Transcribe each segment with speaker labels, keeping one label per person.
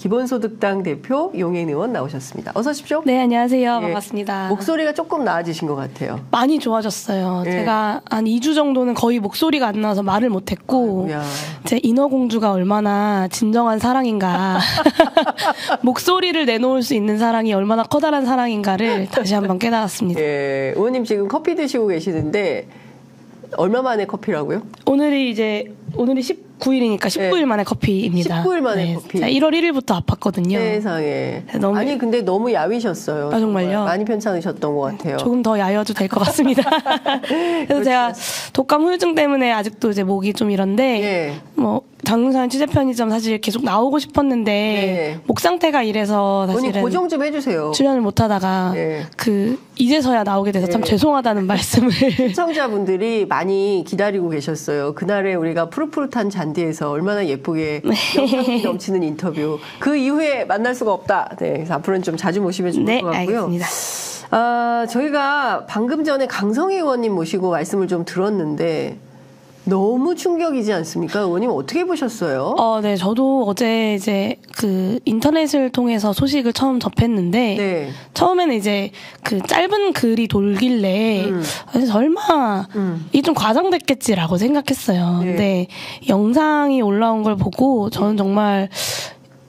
Speaker 1: 기본소득당 대표 용혜인 의원 나오셨습니다. 어서 오십시오.
Speaker 2: 네, 안녕하세요.
Speaker 1: 예.
Speaker 2: 반갑습니다.
Speaker 1: 목소리가 조금 나아지신 것 같아요.
Speaker 2: 많이 좋아졌어요.
Speaker 1: 예.
Speaker 2: 제가 한 2주 정도는 거의 목소리가 안 나와서 말을 못했고
Speaker 1: 아이고야.
Speaker 2: 제 인어공주가 얼마나 진정한 사랑인가 목소리를 내놓을 수 있는 사랑이 얼마나 커다란 사랑인가를 다시 한번 깨달았습니다.
Speaker 1: 예, 의원님 지금 커피 드시고 계시는데 얼마 만에 커피라고요?
Speaker 2: 오늘이 19일이니까 19일 만에 커피입니다.
Speaker 1: 19일 만에 커피.
Speaker 2: 제가 1월 1일부터 아팠거든요.
Speaker 1: 세상에.
Speaker 2: 너무-
Speaker 1: 아니 근데 너무 야위셨어요.
Speaker 2: 아, 정말요?
Speaker 1: 많이 편찮으셨던 것 같아요.
Speaker 2: 조금 더 야여도 될 것 같습니다. 그래서 제가 독감 후유증 때문에 아직도 이제 목이 좀 이런데
Speaker 1: 예.
Speaker 2: 뭐 장윤선 취재 편의점 사실 계속 나오고 싶었는데
Speaker 1: 네.
Speaker 2: 목 상태가 이래서
Speaker 1: 의원님
Speaker 2: 사실은
Speaker 1: 고정 좀 해주세요.
Speaker 2: 출연을 못 하다가
Speaker 1: 예.
Speaker 2: 이제서야 나오게 돼서 참
Speaker 1: 네.
Speaker 2: 죄송하다는 말씀을
Speaker 1: 시청자분들이 많이 기다리고 계셨어요. 그날에 우리가 푸릇푸릇한 잔디에서 얼마나 예쁘게 영상이 넘치는 인터뷰. 그 이후에 만날 수가 없다. 네, 그래서 앞으로는 좀 자주 모시면 좋을
Speaker 2: 네,
Speaker 1: 것 같고요.
Speaker 2: 알겠습니다.
Speaker 1: 저희가 방금 전에 강성희 의원님 모시고 말씀을 좀 들었는데 너무 충격이지 않습니까? 의원님 어떻게 보셨어요?
Speaker 2: 네, 저도 어제 이제 그 인터넷을 통해서 소식을 처음 접했는데
Speaker 1: 네.
Speaker 2: 처음에는 이제 그 짧은 글이 돌길래 설마 이게 좀 과장됐겠지라고 생각했어요.
Speaker 1: 네.
Speaker 2: 근데 영상이 올라온 걸 보고 저는 정말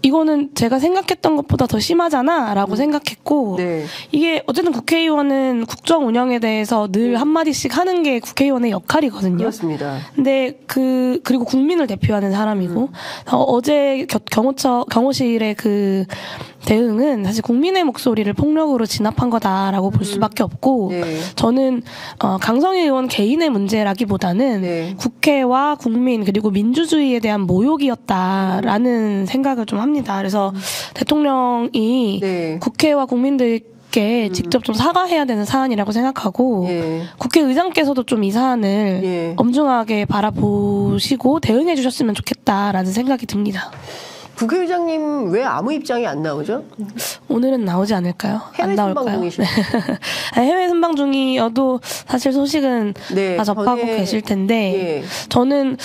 Speaker 2: 이거는 제가 생각했던 것보다 더 심하잖아라고 생각했고
Speaker 1: 네.
Speaker 2: 이게 어쨌든 국회의원은 국정 운영에 대해서 늘 한마디씩 하는 게 국회의원의 역할이거든요.
Speaker 1: 그렇습니다.
Speaker 2: 근데 그리고 국민을 대표하는 사람이고 어제 경호실의 그 대응은 사실 국민의 목소리를 폭력으로 진압한 거다라고 볼 수밖에 없고
Speaker 1: 네.
Speaker 2: 저는 강성희 의원 개인의 문제라기보다는
Speaker 1: 네.
Speaker 2: 국회와 국민 그리고 민주주의에 대한 모욕이었다라는 생각을 좀 합니다. 그래서 대통령이
Speaker 1: 네.
Speaker 2: 국회와 국민들께 직접 좀 사과해야 되는 사안이라고 생각하고
Speaker 1: 예.
Speaker 2: 국회의장께서도 좀 이 사안을
Speaker 1: 예.
Speaker 2: 엄중하게 바라보시고 대응해 주셨으면 좋겠다라는 생각이 듭니다.
Speaker 1: 국회의장님 왜 아무 입장이 안 나오죠?
Speaker 2: 오늘은 나오지 않을까요?
Speaker 1: 해외
Speaker 2: 안 나올까요?
Speaker 1: 순방 중이시죠?
Speaker 2: 해외 순방 중이어도 사실 소식은
Speaker 1: 네,
Speaker 2: 다 접하고
Speaker 1: 전에-
Speaker 2: 계실 텐데
Speaker 1: 예.
Speaker 2: 저는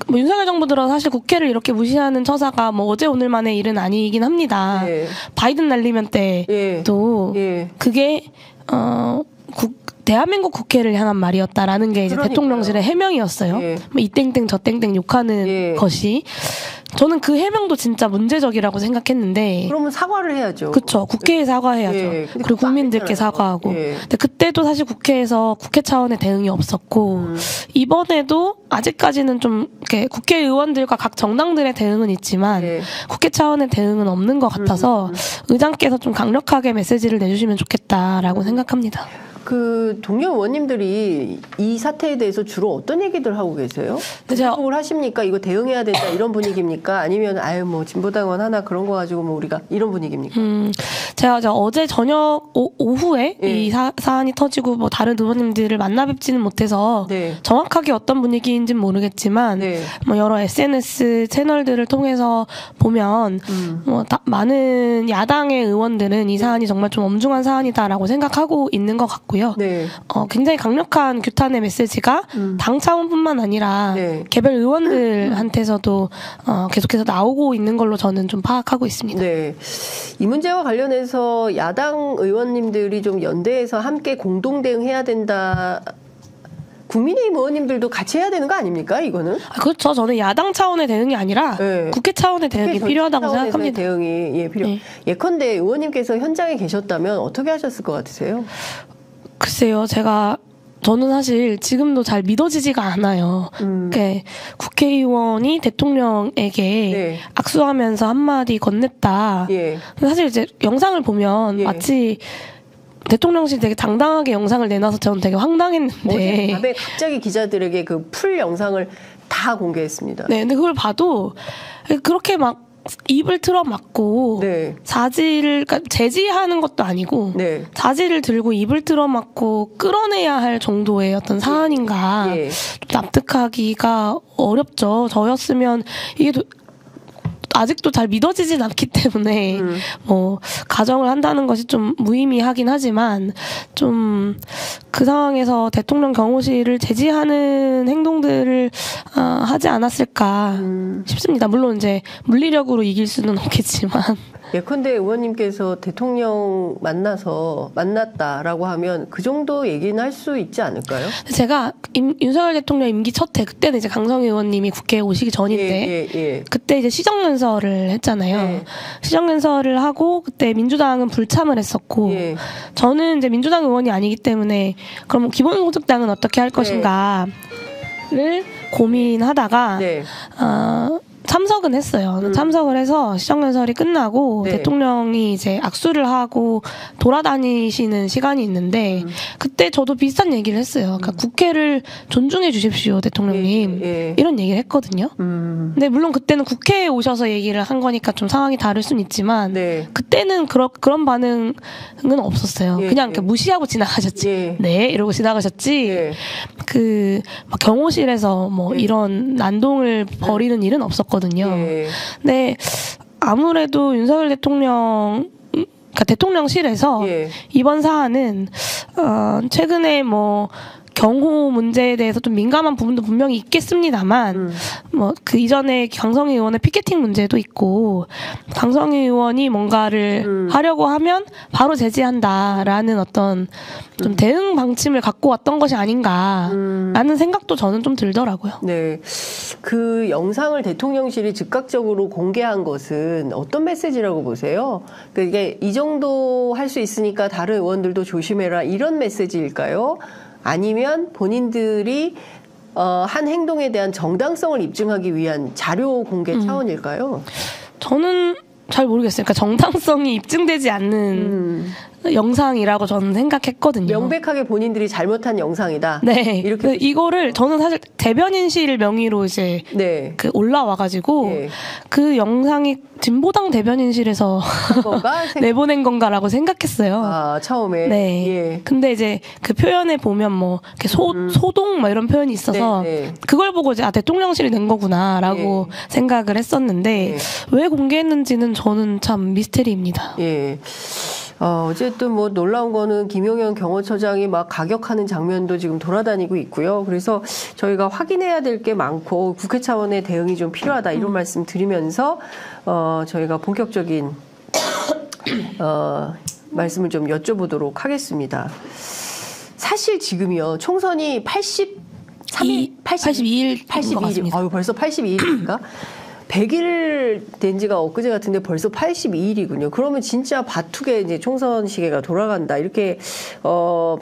Speaker 2: 뭐 윤석열 정부 들어 사실 국회를 이렇게 무시하는 처사가 뭐 어제 오늘만의 일은 아니긴 합니다.
Speaker 1: 예.
Speaker 2: 바이든 날리면 때도
Speaker 1: 예.
Speaker 2: 그게 대한민국 국회를 향한 말이었다라는 게 이제
Speaker 1: 그러니까요.
Speaker 2: 대통령실의 해명이었어요.
Speaker 1: 예.
Speaker 2: 뭐 이 땡땡 저 땡땡 욕하는
Speaker 1: 예.
Speaker 2: 것이 저는 그 해명도 진짜 문제적이라고 생각했는데
Speaker 1: 그러면 사과를 해야죠.
Speaker 2: 그렇죠. 국회에 사과해야죠.
Speaker 1: 예, 근데
Speaker 2: 그리고
Speaker 1: 그거 안
Speaker 2: 국민들께
Speaker 1: 했잖아요.
Speaker 2: 사과하고.
Speaker 1: 예.
Speaker 2: 근데 그때도 사실 국회에서 국회 차원의 대응이 없었고 이번에도 아직까지는 좀 이렇게 국회의원들과 각 정당들의 대응은 있지만
Speaker 1: 예.
Speaker 2: 국회 차원의 대응은 없는 것 같아서 의장께서 좀 강력하게 메시지를 내주시면 좋겠다라고 생각합니다.
Speaker 1: 그 동료 의원님들이 이 사태에 대해서 주로 어떤 얘기들 하고 계세요?
Speaker 2: 근데 제가-
Speaker 1: 뭘 하십니까? 이거 대응해야 된다 이런 분위기입니까? 아니면 뭐 진보당원 하나 그런 거 가지고 뭐 우리가 이런 분위기입니까?
Speaker 2: 제가 어제 저녁 오후에
Speaker 1: 예.
Speaker 2: 이 사안이 터지고 뭐 다른 의원님들을 만나 뵙지는 못해서
Speaker 1: 네.
Speaker 2: 정확하게 어떤 분위기인지는 모르겠지만
Speaker 1: 네.
Speaker 2: 뭐 여러 SNS 채널들을 통해서 보면 뭐 많은 야당의 의원들은 이 사안이 정말 좀 엄중한 사안이다라고 생각하고 있는 것 같고요.
Speaker 1: 네.
Speaker 2: 굉장히 강력한 규탄의 메시지가 당 차원뿐만 아니라
Speaker 1: 네.
Speaker 2: 개별 의원들한테서도 계속해서 나오고 있는 걸로 저는 좀 파악하고 있습니다.
Speaker 1: 네. 이 문제와 관련해서 야당 의원님들이 좀 연대해서 함께 공동 대응해야 된다. 국민의힘 의원님들도 같이 해야 되는 거 아닙니까? 이거는?
Speaker 2: 그렇죠. 저는 야당 차원의 대응이 아니라
Speaker 1: 네.
Speaker 2: 국회 차원의 대응이
Speaker 1: 국회
Speaker 2: 필요하다고
Speaker 1: 차원에서의
Speaker 2: 생각합니다.
Speaker 1: 대응이 필요.
Speaker 2: 네.
Speaker 1: 예컨대 의원님께서 현장에 계셨다면 어떻게 하셨을 것 같으세요?
Speaker 2: 글쎄요, 저는 사실 지금도 잘 믿어지지가 않아요. 국회의원이 대통령에게
Speaker 1: 네.
Speaker 2: 악수하면서 한마디 건넸다.
Speaker 1: 예.
Speaker 2: 사실 이제 영상을 보면
Speaker 1: 예.
Speaker 2: 마치 대통령실 되게 당당하게 영상을 내놔서 저는 되게 황당했는데.
Speaker 1: 어젯밤에 갑자기 기자들에게 그 풀 영상을 다 공개했습니다.
Speaker 2: 네, 근데 그걸 봐도 그렇게 막 입을 틀어 막고
Speaker 1: 네.
Speaker 2: 그러니까 제지하는 것도 아니고
Speaker 1: 네.
Speaker 2: 자지를 들고 입을 틀어 막고 끌어내야 할 정도의 어떤 사안인가
Speaker 1: 예.
Speaker 2: 좀 납득하기가 어렵죠. 저였으면 이게 아직도 잘 믿어지진 않기 때문에 뭐 가정을 한다는 것이 좀 무의미하긴 하지만 좀 그 상황에서 대통령 경호실을 제지하는 행동들을 하지 않았을까 싶습니다. 물론 이제 물리력으로 이길 수는 없겠지만.
Speaker 1: 예컨대 의원님께서 대통령 만났다라고 하면 그 정도 얘기는 할 수 있지 않을까요?
Speaker 2: 제가 윤석열 대통령 임기 첫 해 그때는 이제 강성희 의원님이 국회에 오시기 전인데 그때 이제 시정연설을 했잖아요. 시정연설을 하고 그때 민주당은 불참을 했었고 저는 이제 민주당 의원이 아니기 때문에 그럼 기본소득당은 어떻게 할 것인가를 고민하다가 참석은 했어요. 참석을 해서 시정연설이 끝나고 대통령이 이제 악수를 하고 돌아다니시는 시간이 있는데 그때 저도 비슷한 얘기를 했어요. 그러니까 국회를 존중해 주십시오, 대통령님. 이런 얘기를 했거든요. 근데 물론 그때는 국회에 오셔서 얘기를 한 거니까 좀 상황이 다를 수는 있지만 그때는 그런 반응은 없었어요. 그냥 무시하고 지나가셨지. 네, 이러고 지나가셨지. 막 경호실에서 뭐 이런 난동을 벌이는 일은 없었거든요. 근데 아무래도 윤석열 대통령, 그러니까 대통령실에서 이번 사안은 최근에 뭐 경호 문제에 대해서 좀 민감한 부분도 분명히 있겠습니다만 뭐 그 이전에 강성희 의원의 피켓팅 문제도 있고 강성희 의원이 뭔가를 하려고 하면 바로 제지한다라는 어떤 좀 대응 방침을 갖고 왔던 것이 아닌가라는 생각도 저는 좀 들더라고요.
Speaker 1: 네, 그 영상을 대통령실이 즉각적으로 공개한 것은 어떤 메시지라고 보세요? 그게 이 정도 할 수 있으니까 다른 의원들도 조심해라 이런 메시지일까요? 아니면 본인들이 한 행동에 대한 정당성을 입증하기 위한 자료 공개 차원일까요? 저는
Speaker 2: 잘 모르겠어요. 그러니까 정당성이 입증되지 않는 영상이라고 저는 생각했거든요.
Speaker 1: 명백하게 본인들이 잘못한 영상이다.
Speaker 2: 네. 이렇게 이거를 저는 사실 대변인실 명의로 이제 그 올라와가지고 그 영상이 진보당 대변인실에서 내보낸 건가라고 생각했어요.
Speaker 1: 아, 처음에.
Speaker 2: 네. 근데 이제 그 표현에 보면 뭐 이렇게 소동 막 이런 표현이 있어서 그걸 보고 이제 대통령실이 낸 거구나라고 생각을 했었는데 왜 공개했는지는 저는 참 미스테리입니다.
Speaker 1: 어쨌든 뭐 놀라운 거는 김용현 경호처장이 막 가격하는 장면도 지금 돌아다니고 있고요. 그래서 저희가 확인해야 될 게 많고 국회 차원의 대응이 좀 필요하다 이런 말씀 드리면서 저희가 본격적인 말씀을 좀 여쭤보도록 하겠습니다. 사실 지금이요 총선이 82일 아유 벌써 82일입니까? 100일 된 지가 엊그제 같은데 벌써 82일이군요. 그러면 진짜 바투게 이제 총선 시계가 돌아간다. 이렇게,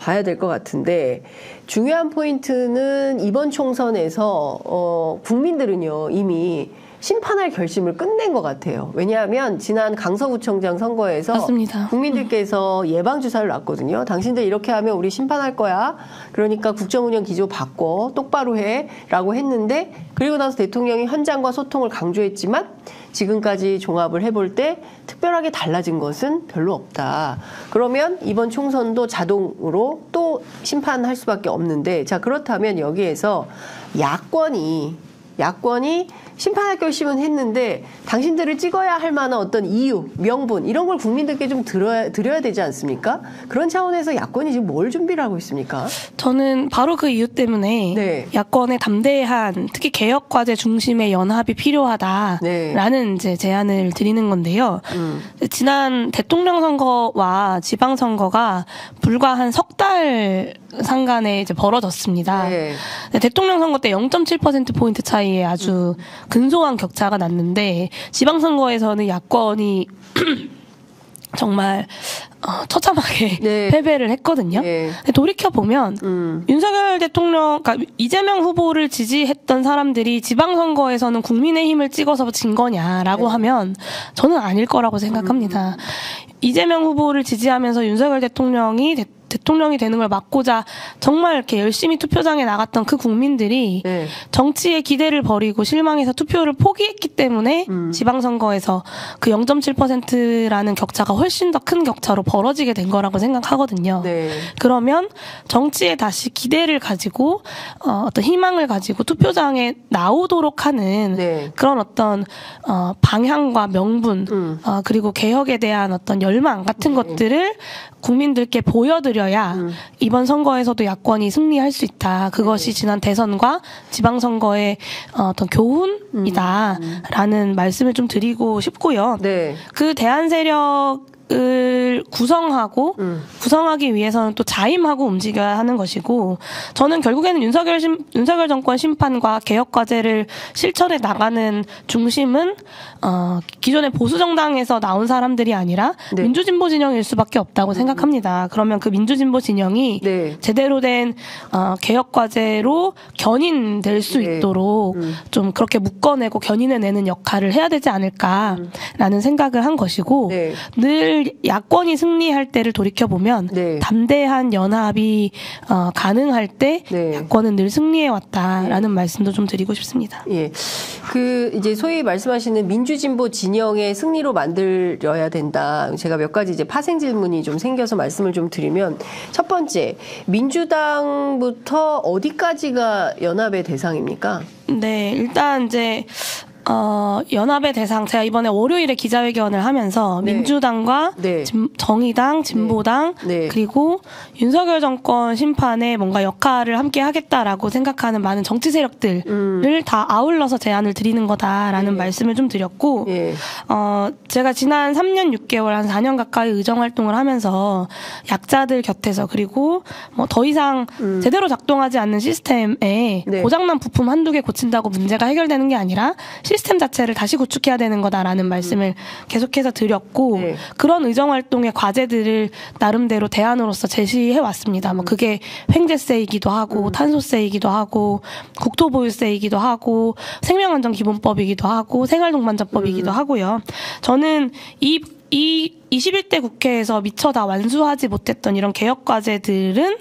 Speaker 1: 봐야 될 것 같은데, 중요한 포인트는 이번 총선에서, 국민들은요, 이미 심판할 결심을 끝낸 것 같아요. 왜냐하면 지난 강서구청장 선거에서
Speaker 2: 맞습니다.
Speaker 1: 국민들께서 예방주사를 놨거든요. 당신들 이렇게 하면 우리 심판할 거야. 그러니까 국정운영 기조 바꿔 똑바로 해 라고 했는데 그리고 나서 대통령이 현장과 소통을 강조했지만 지금까지 종합을 해볼 때 특별하게 달라진 것은 별로 없다. 그러면 이번 총선도 자동으로 또 심판할 수밖에 없는데 자 그렇다면 여기에서 야권이 심판할 결심은 했는데 당신들을 찍어야 할 만한 어떤 이유, 명분 이런 걸 국민들께 좀 드려야 되지 않습니까? 그런 차원에서 야권이 지금 뭘 준비를 하고 있습니까?
Speaker 2: 저는 바로 그 이유 때문에 야권의 담대한 특히 개혁과제 중심의 연합이 필요하다라는 이제 제안을 드리는 건데요. 지난 대통령 선거와 지방선거가 불과 한 석 달 상간에 이제 벌어졌습니다. 대통령 선거 때 0.7%포인트 차이에 아주 근소한 격차가 났는데 지방선거에서는 야권이 정말 처참하게 패배를 했거든요. 근데 돌이켜보면 윤석열 대통령, 그러니까 이재명 후보를 지지했던 사람들이 지방선거에서는 국민의힘을 찍어서 진 거냐라고 하면 저는 아닐 거라고 생각합니다. 이재명 후보를 지지하면서 윤석열 대통령이 대통령이 되는 걸 막고자 정말 이렇게 열심히 투표장에 나갔던 그 국민들이
Speaker 1: 네.
Speaker 2: 정치에 기대를 버리고 실망해서 투표를 포기했기 때문에 지방선거에서 그 0.7%라는 격차가 훨씬 더 큰 격차로 벌어지게 된 거라고 생각하거든요.
Speaker 1: 네.
Speaker 2: 그러면 정치에 다시 기대를 가지고 어떤 희망을 가지고 투표장에 나오도록 하는
Speaker 1: 네.
Speaker 2: 그런 어떤 방향과 명분 그리고 개혁에 대한 어떤 열망 같은 것들을 국민들께 보여드려야 이번 선거에서도 야권이 승리할 수 있다. 그것이 지난 대선과 지방선거의 어떤 교훈이다라는 말씀을 좀 드리고 싶고요.
Speaker 1: 네.
Speaker 2: 그 대안 세력을 구성하기 위해서는 또 자임하고 움직여야 하는 것이고, 저는 결국에는 윤석열 정권 심판과 개혁 과제를 실천해 나가는 중심은 기존의 보수 정당에서 나온 사람들이 아니라
Speaker 1: 네.
Speaker 2: 민주진보 진영일 수밖에 없다고 생각합니다. 그러면 그 민주진보 진영이
Speaker 1: 네.
Speaker 2: 제대로 된 개혁 과제로 견인될 수
Speaker 1: 네.
Speaker 2: 있도록 좀 그렇게 묶어내고 견인해내는 역할을 해야 되지 않을까라는 생각을 한 것이고,
Speaker 1: 네.
Speaker 2: 늘 야권이 승리할 때를 돌이켜보면
Speaker 1: 네.
Speaker 2: 담대한 연합이 가능할 때
Speaker 1: 네.
Speaker 2: 야권은 늘 승리해왔다라는 말씀도 좀 드리고 싶습니다.
Speaker 1: 예. 그 이제 소위 말씀하시는 민주진보 진영의 승리로 만들어야 된다. 제가 몇 가지 이제 파생 질문이 좀 생겨서 말씀을 좀 드리면, 첫 번째, 민주당부터 어디까지가 연합의 대상입니까?
Speaker 2: 네, 일단 이제 연합의 대상, 제가 이번에 월요일에 기자회견을 하면서
Speaker 1: 네.
Speaker 2: 민주당과
Speaker 1: 네.
Speaker 2: 정의당, 진보당,
Speaker 1: 네.
Speaker 2: 그리고 윤석열 정권 심판에 뭔가 역할을 함께 하겠다라고 생각하는 많은 정치 세력들을 다 아울러서 제안을 드리는 거다라는 말씀을 좀 드렸고,
Speaker 1: 예.
Speaker 2: 제가 지난 3년 6개월, 한 4년 가까이 의정 활동을 하면서 약자들 곁에서, 그리고 뭐 더 이상 제대로 작동하지 않는 시스템에
Speaker 1: 네.
Speaker 2: 고장난 부품 한두 개 고친다고 문제가 해결되는 게 아니라 시스템 자체를 다시 구축해야 되는 거다라는 말씀을 계속해서 드렸고,
Speaker 1: 네.
Speaker 2: 그런 의정 활동의 과제들을 나름대로 대안으로서 제시해 왔습니다. 뭐 그게 횡재세이기도 하고 탄소세이기도 하고 국토보유세이기도 하고 생명안전기본법이기도 하고 생활동반자법이기도 하고요. 저는 이 21대 국회에서 미처 다 완수하지 못했던 이런 개혁 과제들은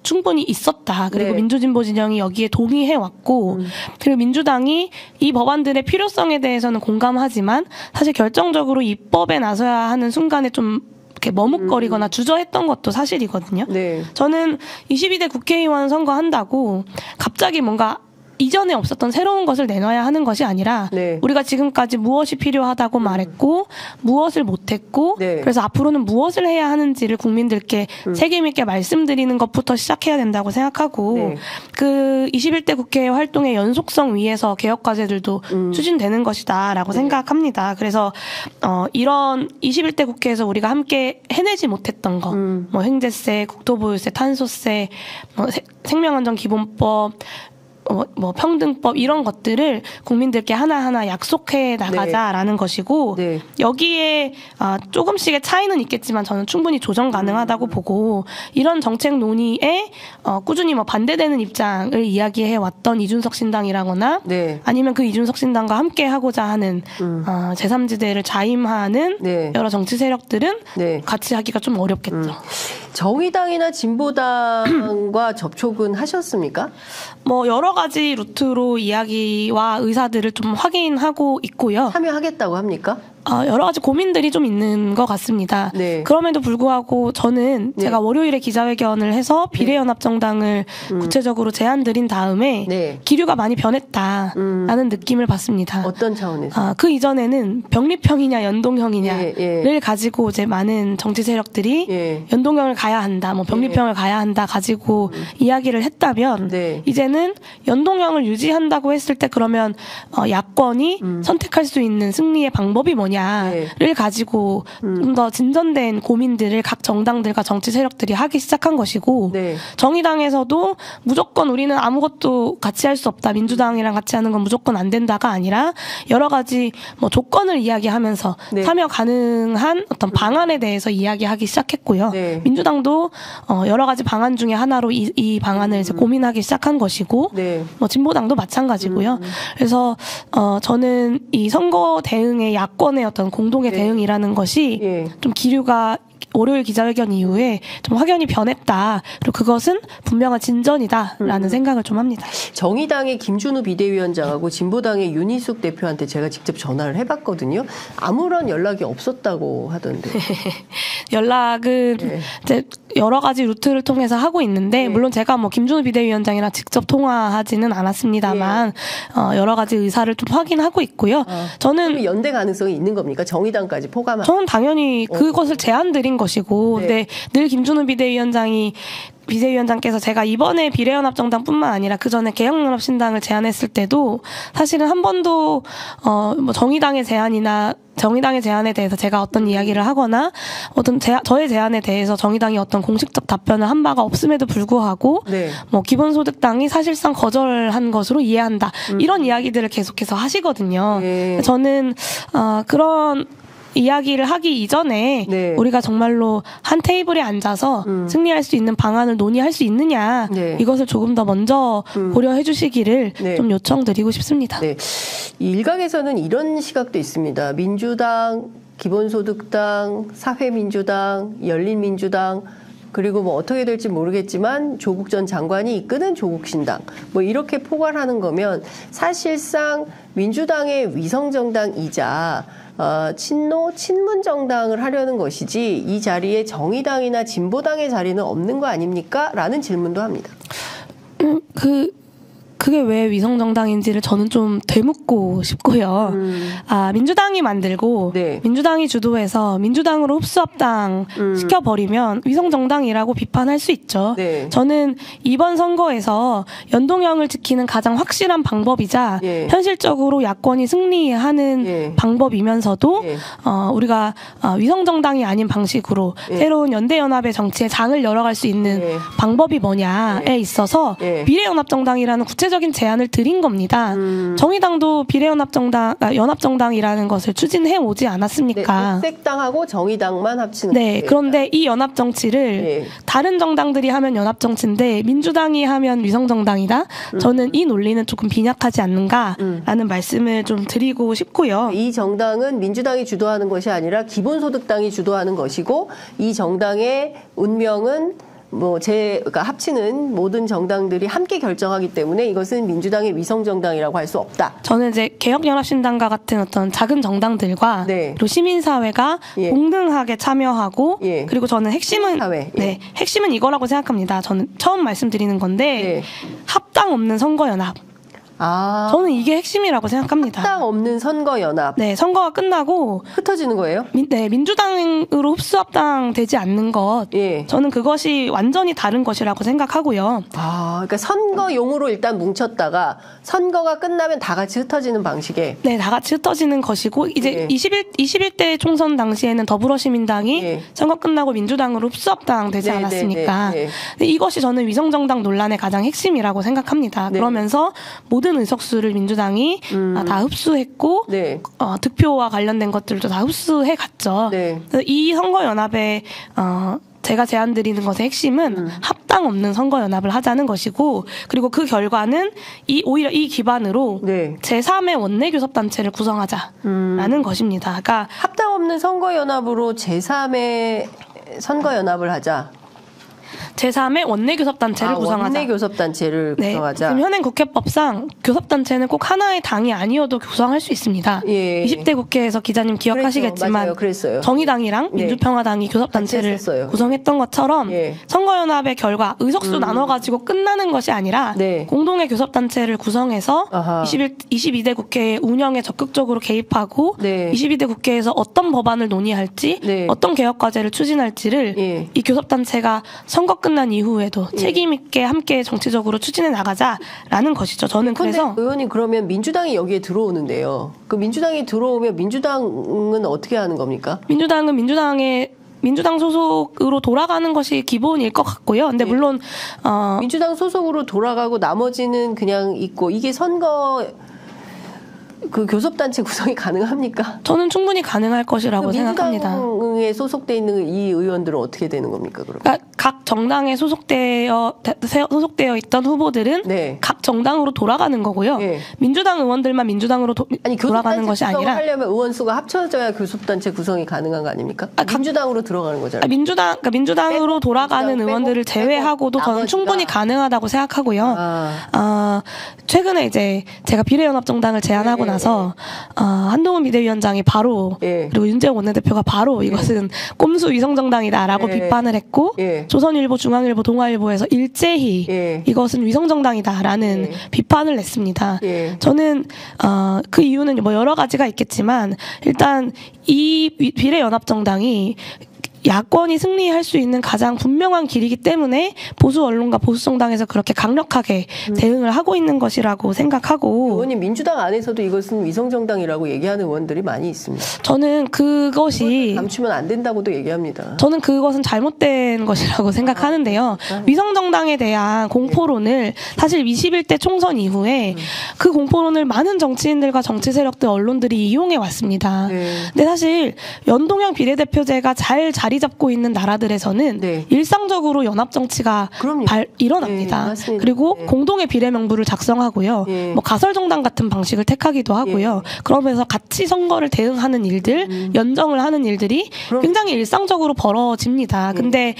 Speaker 2: 충분히 있었다. 그리고
Speaker 1: 네.
Speaker 2: 민주진보 진영이 여기에 동의해왔고, 그리고 민주당이 이 법안들의 필요성에 대해서는 공감하지만 사실 결정적으로 입법에 나서야 하는 순간에 좀 이렇게 머뭇거리거나 주저했던 것도 사실이거든요.
Speaker 1: 네.
Speaker 2: 저는 22대 국회의원 선거한다고 갑자기 뭔가 이전에 없었던 새로운 것을 내놔야 하는 것이 아니라,
Speaker 1: 네.
Speaker 2: 우리가 지금까지 무엇이 필요하다고 말했고 무엇을 못했고,
Speaker 1: 네.
Speaker 2: 그래서 앞으로는 무엇을 해야 하는지를 국민들께 책임 있게 말씀드리는 것부터 시작해야 된다고 생각하고,
Speaker 1: 네.
Speaker 2: 그 21대 국회 활동의 연속성 위에서 개혁 과제들도 추진되는 것이다라고 생각합니다. 그래서 이런 21대 국회에서 우리가 함께 해내지 못했던 거, 뭐 횡재세, 국토보유세, 탄소세, 뭐 생명안전기본법, 뭐 평등법, 이런 것들을 국민들께 하나하나 약속해 나가자라는 것이고,
Speaker 1: 네.
Speaker 2: 여기에 조금씩의 차이는 있겠지만 저는 충분히 조정 가능하다고 보고, 이런 정책 논의에 꾸준히 뭐 반대되는 입장을 이야기해 왔던 이준석 신당이라거나,
Speaker 1: 네.
Speaker 2: 아니면 그 이준석 신당과 함께 하고자 하는 제3지대를 자임하는
Speaker 1: 네.
Speaker 2: 여러 정치 세력들은
Speaker 1: 네.
Speaker 2: 같이 하기가 좀 어렵겠죠.
Speaker 1: 정의당이나 진보당과 접촉은 하셨습니까?
Speaker 2: 뭐 여러 가지 루트로 이야기와 의사들을 좀 확인하고 있고요.
Speaker 1: 참여하겠다고 합니까?
Speaker 2: 여러 가지 고민들이 좀 있는 것 같습니다.
Speaker 1: 네.
Speaker 2: 그럼에도 불구하고 저는
Speaker 1: 네.
Speaker 2: 제가 월요일에 기자회견을 해서 비례연합정당을 구체적으로 제안 드린 다음에
Speaker 1: 네.
Speaker 2: 기류가 많이 변했다라는 느낌을 받습니다.
Speaker 1: 어떤 차원에서?
Speaker 2: 그 이전에는 병립형이냐 연동형이냐를
Speaker 1: 예.
Speaker 2: 가지고 이제 많은 정치 세력들이
Speaker 1: 예.
Speaker 2: 연동형을 가야 한다, 뭐 병립형을 가야 한다 가지고 이야기를 했다면,
Speaker 1: 네.
Speaker 2: 이제는 연동형을 유지한다고 했을 때 그러면 야권이 선택할 수 있는 승리의 방법이 뭐냐를
Speaker 1: 네.
Speaker 2: 가지고 좀 더 진전된 고민들을 각 정당들과 정치 세력들이 하기 시작한 것이고,
Speaker 1: 네.
Speaker 2: 정의당에서도 무조건 우리는 아무것도 같이 할 수 없다, 민주당이랑 같이 하는 건 무조건 안 된다가 아니라 여러 가지 뭐 조건을 이야기하면서
Speaker 1: 네.
Speaker 2: 참여 가능한 어떤 방안에 대해서 이야기하기 시작했고요.
Speaker 1: 네.
Speaker 2: 민주당도 여러 가지 방안 중에 하나로 이 방안을 이제 고민하기 시작한 것이고,
Speaker 1: 네.
Speaker 2: 뭐 진보당도 마찬가지고요. 그래서 저는 이 선거 대응의 야권의 이번에 어떤 공동의 대응이라는 것이 좀 기류가 월요일 기자회견 이후에 좀 확연히 변했다. 그리고 그것은 분명한 진전이다라는 생각을 좀 합니다.
Speaker 1: 정의당의 김준우 비대위원장하고 진보당의 윤희숙 대표한테 제가 직접 전화를 해봤거든요. 아무런 연락이 없었다고 하던데.
Speaker 2: 연락은 이제 여러 가지 루트를 통해서 하고 있는데 물론 제가 뭐 김준우 비대위원장이랑 직접 통화하지는 않았습니다만 여러 가지 의사를 좀 확인하고 있고요. 저는
Speaker 1: 연대 가능성이 있는 겁니까? 정의당까지 포함한?
Speaker 2: 저는 당연히 그것을 제안드린 것이고, 근데 늘 김준우 비대위원장께서 제가 이번에 비례연합정당뿐만 아니라 그 전에 개혁연합신당을 제안했을 때도 사실은 한 번도 뭐 정의당의 제안에 대해서 제가 어떤 이야기를 하거나 저의 제안에 대해서 정의당이 어떤 공식적 답변을 한 바가 없음에도 불구하고 뭐 기본소득당이 사실상 거절한 것으로 이해한다 이런 이야기들을 계속해서 하시거든요. 저는 그런 이야기를 하기 이전에 우리가 정말로 한 테이블에 앉아서 승리할 수 있는 방안을 논의할 수 있느냐 이것을 조금 더 먼저 고려해 주시기를 좀 요청드리고 싶습니다.
Speaker 1: 일각에서는 이런 시각도 있습니다. 민주당, 기본소득당, 사회민주당, 열린민주당 그리고 뭐 어떻게 될지 모르겠지만 조국 전 장관이 이끄는 조국신당 뭐 이렇게 포괄하는 거면 사실상 민주당의 위성정당이자 친문정당을 하려는 것이지 이 자리에 정의당이나 진보당의 자리는 없는 거 아닙니까? 라는 질문도 합니다.
Speaker 2: 그게 왜 위성정당인지를 저는 좀 되묻고 싶고요. 민주당이 만들고 민주당이 주도해서 민주당으로 흡수합당 시켜버리면 위성정당이라고 비판할 수 있죠. 저는 이번 선거에서 연동형을 지키는 가장 확실한 방법이자 현실적으로 야권이 승리하는 방법이면서도 우리가 위성정당이 아닌 방식으로 새로운 연대연합의 정치에 장을 열어갈 수 있는 방법이 뭐냐에 있어서 비례연합정당이라는 구체적인 제안을 드린 겁니다. 정의당도 연합정당이라는 것을 추진해 오지 않았습니까?
Speaker 1: 녹색당하고 정의당만 합치는
Speaker 2: 그런데 이 연합정치를 다른 정당들이 하면 연합정치인데 민주당이 하면 위성정당이다? 저는 이 논리는 조금 빈약하지 않는가라는 말씀을 좀 드리고 싶고요.
Speaker 1: 이 정당은 민주당이 주도하는 것이 아니라 기본소득당이 주도하는 것이고 이 정당의 운명은 그러니까 합치는 모든 정당들이 함께 결정하기 때문에 이것은 민주당의 위성정당이라고 할 수 없다.
Speaker 2: 저는 이제 개혁연합신당과 같은 어떤 작은 정당들과 그리고 시민사회가 동등하게 참여하고 그리고 저는 핵심은 핵심은 이거라고 생각합니다. 저는 처음 말씀드리는 건데 합당 없는 선거연합. 저는 이게 핵심이라고 생각합니다.
Speaker 1: 합당 없는 선거연합.
Speaker 2: 선거가 끝나고
Speaker 1: 흩어지는 거예요?
Speaker 2: 민주당으로 흡수합당 되지 않는 것. 저는 그것이 완전히 다른 것이라고 생각하고요.
Speaker 1: 그러니까 선거용으로 일단 뭉쳤다가 선거가 끝나면 다 같이 흩어지는 방식의.
Speaker 2: 다 같이 흩어지는 것이고 이제 21대 총선 당시에는 더불어시민당이 선거 끝나고 민주당으로 흡수합당 되지 않았습니까? 이것이 저는 위성정당 논란의 가장 핵심이라고 생각합니다. 그러면서 모든 의석수를 민주당이 다 흡수했고 득표와 관련된 것들도 다 흡수해 갔죠. 이 선거연합의 제가 제안드리는 것의 핵심은 합당 없는 선거연합을 하자는 것이고 그리고 그 결과는 오히려 이 기반으로 제3의 원내교섭단체를 구성하자라는 것입니다. 그러니까
Speaker 1: 합당 없는 선거연합으로 제3의 선거연합을 하자.
Speaker 2: 제3의 원내교섭단체를 구성하자.
Speaker 1: 원내교섭단체를 구성하자.
Speaker 2: 지금 현행 국회법상 교섭단체는 꼭 하나의 당이 아니어도 구성할 수 있습니다. 20대 국회에서 기자님 기억하시겠지만
Speaker 1: 그랬어요.
Speaker 2: 정의당이랑 민주평화당이 교섭단체를 구성했던 것처럼 선거연합의 결과 의석수 나눠가지고 끝나는 것이 아니라 공동의 교섭단체를 구성해서 22대 국회의 운영에 적극적으로 개입하고 22대 국회에서 어떤 법안을 논의할지 어떤 개혁과제를 추진할지를 이 교섭단체가 선거 끝난 이후에도 책임 있게 함께 정치적으로 추진해 나가자라는 것이죠. 저는 그래서
Speaker 1: 의원님 그러면 민주당이 여기에 들어오는데요. 그 민주당이 들어오면 민주당은 어떻게 하는 겁니까?
Speaker 2: 민주당은 민주당 소속으로 돌아가는 것이 기본일 것 같고요. 근데 물론
Speaker 1: 민주당 소속으로 돌아가고 나머지는 그냥 있고 이게 선거 그 교섭단체 구성이 가능합니까?
Speaker 2: 저는 충분히 가능할 것이라고 생각합니다.
Speaker 1: 민주당에 소속돼 있는 이 의원들은 어떻게 되는 겁니까? 그럼?
Speaker 2: 그러니까 각 정당에 소속되어 있던 후보들은
Speaker 1: 네.
Speaker 2: 각 정당으로 돌아가는 거고요.
Speaker 1: 네.
Speaker 2: 민주당 의원들만 민주당으로 돌아가는 것이 아니라
Speaker 1: 하려면 의원 수가 합쳐져야 교섭단체 구성이 가능한 거 아닙니까? 민주당으로 들어가는 거잖아요.
Speaker 2: 민주당으로 돌아가는 의원들을 제외하고도 저는 충분히 가능하다고 생각하고요. 최근에 이제 제가 비례연합정당을 제안하고 나서 한동훈 비대위원장이 바로 그리고 윤재용 원내대표가 바로 이것은 꼼수 위성정당이다라고 비판을 했고 조선일보, 중앙일보, 동아일보에서 일제히 이것은 위성정당이다라는 비판을 냈습니다. 저는 그 이유는 뭐 여러 가지가 있겠지만 일단 이 비례연합정당이 야권이 승리할 수 있는 가장 분명한 길이기 때문에 보수 언론과 보수 정당에서 그렇게 강력하게 대응을 하고 있는 것이라고 생각하고
Speaker 1: 의원님 민주당 안에서도 이것은 위성정당이라고 얘기하는 의원들이 많이 있습니다.
Speaker 2: 저는 그것이
Speaker 1: 감추면 안 된다고도 얘기합니다.
Speaker 2: 저는 그것은 잘못된 것이라고 생각하는데요. 위성정당에 대한 공포론을 사실 21대 총선 이후에 그 공포론을 많은 정치인들과 정치 세력들 언론들이 이용해 왔습니다. 근데 사실 연동형 비례대표제가 잘 자리 잡고 있는 나라들에서는 일상적으로 연합 정치가 일어납니다. 그리고 공동의 비례 명부를 작성하고요. 뭐 가설 정당 같은 방식을 택하기도 하고요. 그러면서 같이 선거를 대응하는 일들, 연정을 하는 일들이 굉장히 일상적으로 벌어집니다. 근데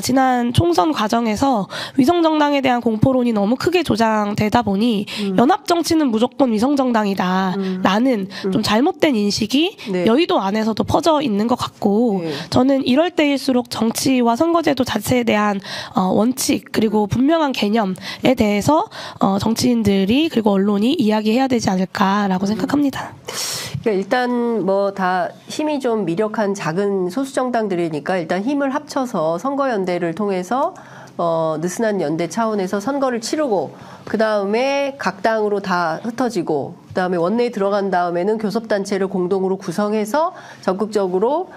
Speaker 2: 지난 총선 과정에서 위성 정당에 대한 공포론이 너무 크게 조장되다 보니 연합 정치는 무조건 위성 정당이다라는 좀 잘못된 인식이 여의도 안에서도 퍼져 있는 것 같고 저는 이럴 때일수록 정치와 선거제도 자체에 대한 원칙 그리고 분명한 개념에 대해서 정치인들이 그리고 언론이 이야기해야 되지 않을까라고 생각합니다.
Speaker 1: 그러니까 일단 뭐 다 힘이 좀 미력한 작은 소수 정당들이니까 일단 힘을 합쳐서 선거연대를 통해서 느슨한 연대 차원에서 선거를 치르고 그 다음에 각 당으로 다 흩어지고 그 다음에 원내에 들어간 다음에는 교섭단체를 공동으로 구성해서 적극적으로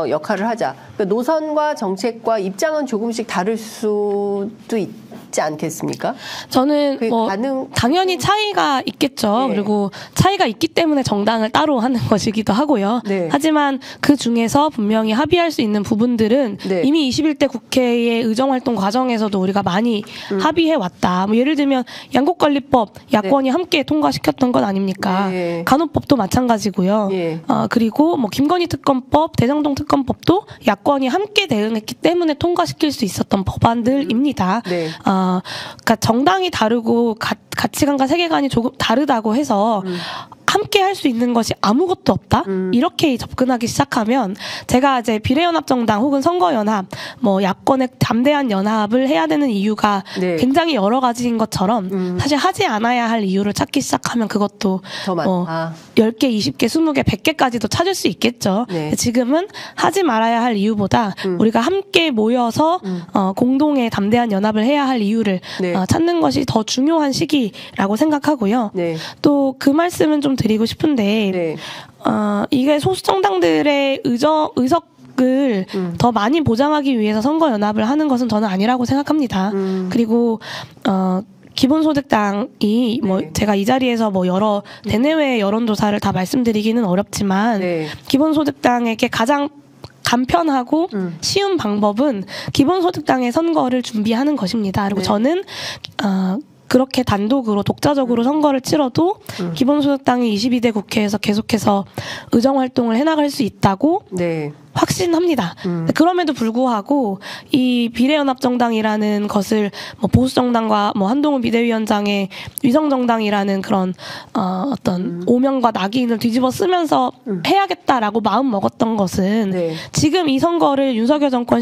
Speaker 1: 역할을 하자. 그러니까 노선과 정책과 입장은 조금씩 다를 수도 있지 않겠습니까?
Speaker 2: 저는 뭐 당연히 차이가 있겠죠. 그리고 차이가 있기 때문에 정당을 따로 하는 것이기도 하고요. 하지만 그 중에서 분명히 합의할 수 있는 부분들은 이미 21대 국회의 의정활동 과정에서도 우리가 많이 합의해왔다. 뭐 예를 들면 양곡관리법 야권이 함께 통과시켰던 것 아닙니까? 간호법도 마찬가지고요. 그리고 뭐 김건희 특검법, 대장동 특검법도 야권이 함께 대응했기 때문에 통과시킬 수 있었던 법안들입니다. 그러니까 정당이 다르고 가치관과 세계관이 조금 다르다고 해서 함께 할 수 있는 것이 아무것도 없다? 이렇게 접근하기 시작하면 제가 이제 비례연합정당 혹은 선거연합, 뭐 야권의 담대한 연합을 해야 되는 이유가 굉장히 여러 가지인 것처럼 사실 하지 않아야 할 이유를 찾기 시작하면 그것도 뭐 10개, 20개, 20개, 100개까지도 찾을 수 있겠죠. 지금은 하지 말아야 할 이유보다 우리가 함께 모여서 공동의 담대한 연합을 해야 할 이유를 찾는 것이 더 중요한 시기라고 생각하고요. 또 그 말씀은 좀 드리고 싶은데 이게 소수 정당들의 의석을 더 많이 보장하기 위해서 선거연합을 하는 것은 저는 아니라고 생각합니다. 그리고 기본소득당이 뭐 제가 이 자리에서 뭐 여러 대내외 여론조사를 다 말씀드리기는 어렵지만 기본소득당에게 가장 간편하고 쉬운 방법은 기본소득당의 선거를 준비하는 것입니다. 그리고 저는 그렇게 단독으로 독자적으로 선거를 치러도 기본소득당이 22대 국회에서 계속해서 의정활동을 해나갈 수 있다고 확신합니다. 그럼에도 불구하고 이 비례연합정당이라는 것을 뭐 보수정당과 뭐 한동훈 비대위원장의 위성정당이라는 그런 어떤 오명과 낙인을 뒤집어 쓰면서 해야겠다라고 마음 먹었던 것은 지금 이 선거를 윤석열 정권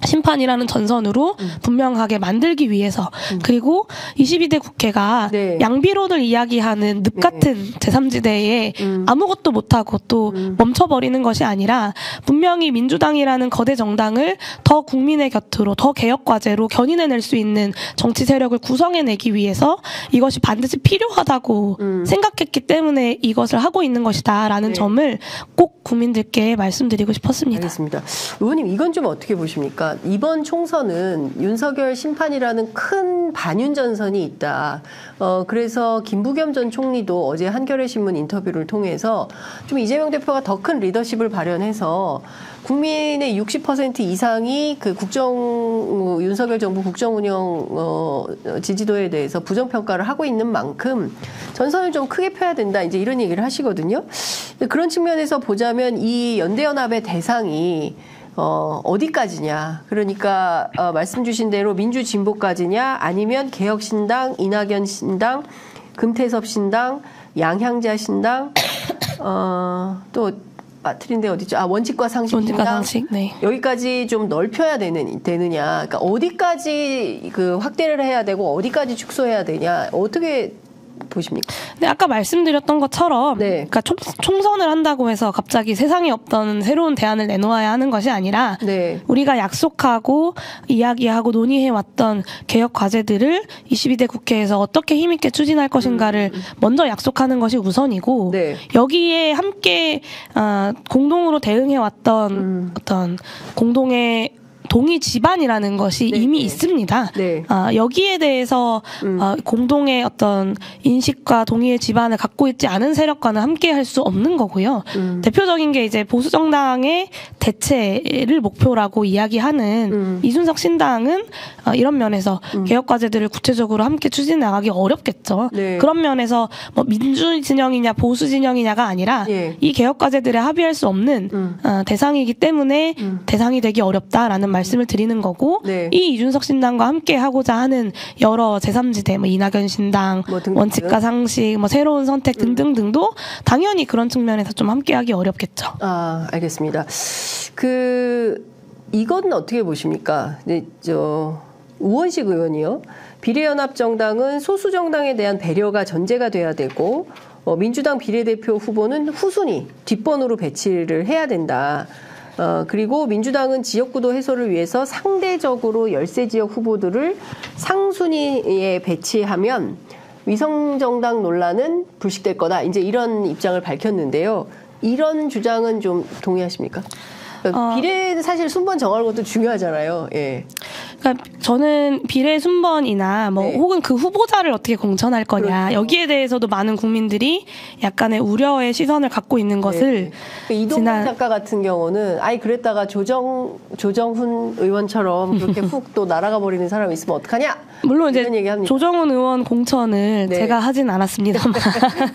Speaker 2: 심판이라는 전선으로 분명하게 만들기 위해서 그리고 22대 국회가 양비론을 이야기하는 늪 같은 제3지대에 아무것도 못하고 또 멈춰버리는 것이 아니라 분명히 민주당이라는 거대 정당을 더 국민의 곁으로 더 개혁과제로 견인해낼 수 있는 정치 세력을 구성해내기 위해서 이것이 반드시 필요하다고 생각했기 때문에 이것을 하고 있는 것이다라는 점을 꼭 국민들께 말씀드리고 싶었습니다.
Speaker 1: 알겠습니다. 의원님 이건 좀 어떻게 보십니까? 이번 총선은 윤석열 심판이라는 큰 반윤 전선이 있다. 그래서 김부겸 전 총리도 어제 한겨레신문 인터뷰를 통해서 좀 이재명 대표가 더 큰 리더십을 발현해서 국민의 60% 이상이 그 윤석열 정부 국정운영 지지도에 대해서 부정평가를 하고 있는 만큼 전선을 좀 크게 펴야 된다. 이제 이런 얘기를 하시거든요. 그런 측면에서 보자면 이 연대연합의 대상이 어디까지냐. 그러니까 말씀 주신 대로 민주진보까지냐 아니면 개혁신당, 이낙연 신당, 금태섭 신당, 양향자 신당, 또 틀린데 어디죠? 원칙과 상식.
Speaker 2: 원칙과 상식. 네.
Speaker 1: 여기까지 좀 넓혀야 되느냐. 그러니까 어디까지 그 확대를 해야 되고 어디까지 축소해야 되냐. 어떻게 보십니까?
Speaker 2: 네, 아까 말씀드렸던 것처럼
Speaker 1: 네.
Speaker 2: 그러니까 총선을 한다고 해서 갑자기 세상에 없던 새로운 대안을 내놓아야 하는 것이 아니라
Speaker 1: 네.
Speaker 2: 우리가 약속하고 이야기하고 논의해왔던 개혁 과제들을 22대 국회에서 어떻게 힘있게 추진할 것인가를 먼저 약속하는 것이 우선이고
Speaker 1: 네.
Speaker 2: 여기에 함께 공동으로 대응해왔던 어떤 공동의 동의 지반이라는 것이
Speaker 1: 네,
Speaker 2: 이미
Speaker 1: 네.
Speaker 2: 있습니다.
Speaker 1: 네.
Speaker 2: 여기에 대해서 공동의 어떤 인식과 동의의 지반을 갖고 있지 않은 세력과는 함께 할 수 없는 거고요. 대표적인 게 이제 보수 정당의 대체를 목표라고 이야기하는 이준석 신당은 이런 면에서 개혁 과제들을 구체적으로 함께 추진해 나가기 어렵겠죠.
Speaker 1: 네.
Speaker 2: 그런 면에서 뭐 민주 진영이냐 보수 진영이냐가 아니라
Speaker 1: 예.
Speaker 2: 이 개혁 과제들에 합의할 수 없는 대상이기 때문에 대상이 되기 어렵다라는 말씀을 드리는 거고
Speaker 1: 네.
Speaker 2: 이 이준석 신당과 함께 하고자 하는 여러 제3지대 뭐 이낙연 신당
Speaker 1: 뭐
Speaker 2: 원칙과 상식 뭐 새로운 선택 등등등도 당연히 그런 측면에서 좀 함께하기 어렵겠죠.
Speaker 1: 알겠습니다. 이건 어떻게 보십니까? 네, 우원식 의원이요. 비례연합정당은 소수 정당에 대한 배려가 전제가 돼야 되고 민주당 비례대표 후보는 후순위 뒷번호로 배치를 해야 된다. 그리고 민주당은 지역구도 해소를 위해서 상대적으로 열세 지역 후보들을 상순위에 배치하면 위성정당 논란은 불식될 거다. 이제 이런 입장을 밝혔는데요. 이런 주장은 좀 동의하십니까? 비례는 사실 순번 정하는 것도 중요하잖아요. 예.
Speaker 2: 그러니까 저는 비례 순번이나 뭐
Speaker 1: 네.
Speaker 2: 혹은 그 후보자를 어떻게 공천할 거냐
Speaker 1: 그렇죠.
Speaker 2: 여기에 대해서도 많은 국민들이 약간의 우려의 시선을 갖고 있는 것을
Speaker 1: 이동관 작가 같은 경우는 그랬다가 조정훈 의원처럼 그렇게 훅 또 날아가 버리는 사람이 있으면 어떡하냐?
Speaker 2: 물론 이제
Speaker 1: 얘기합니다.
Speaker 2: 조정훈 의원 공천을
Speaker 1: 네.
Speaker 2: 제가 하진 않았습니다만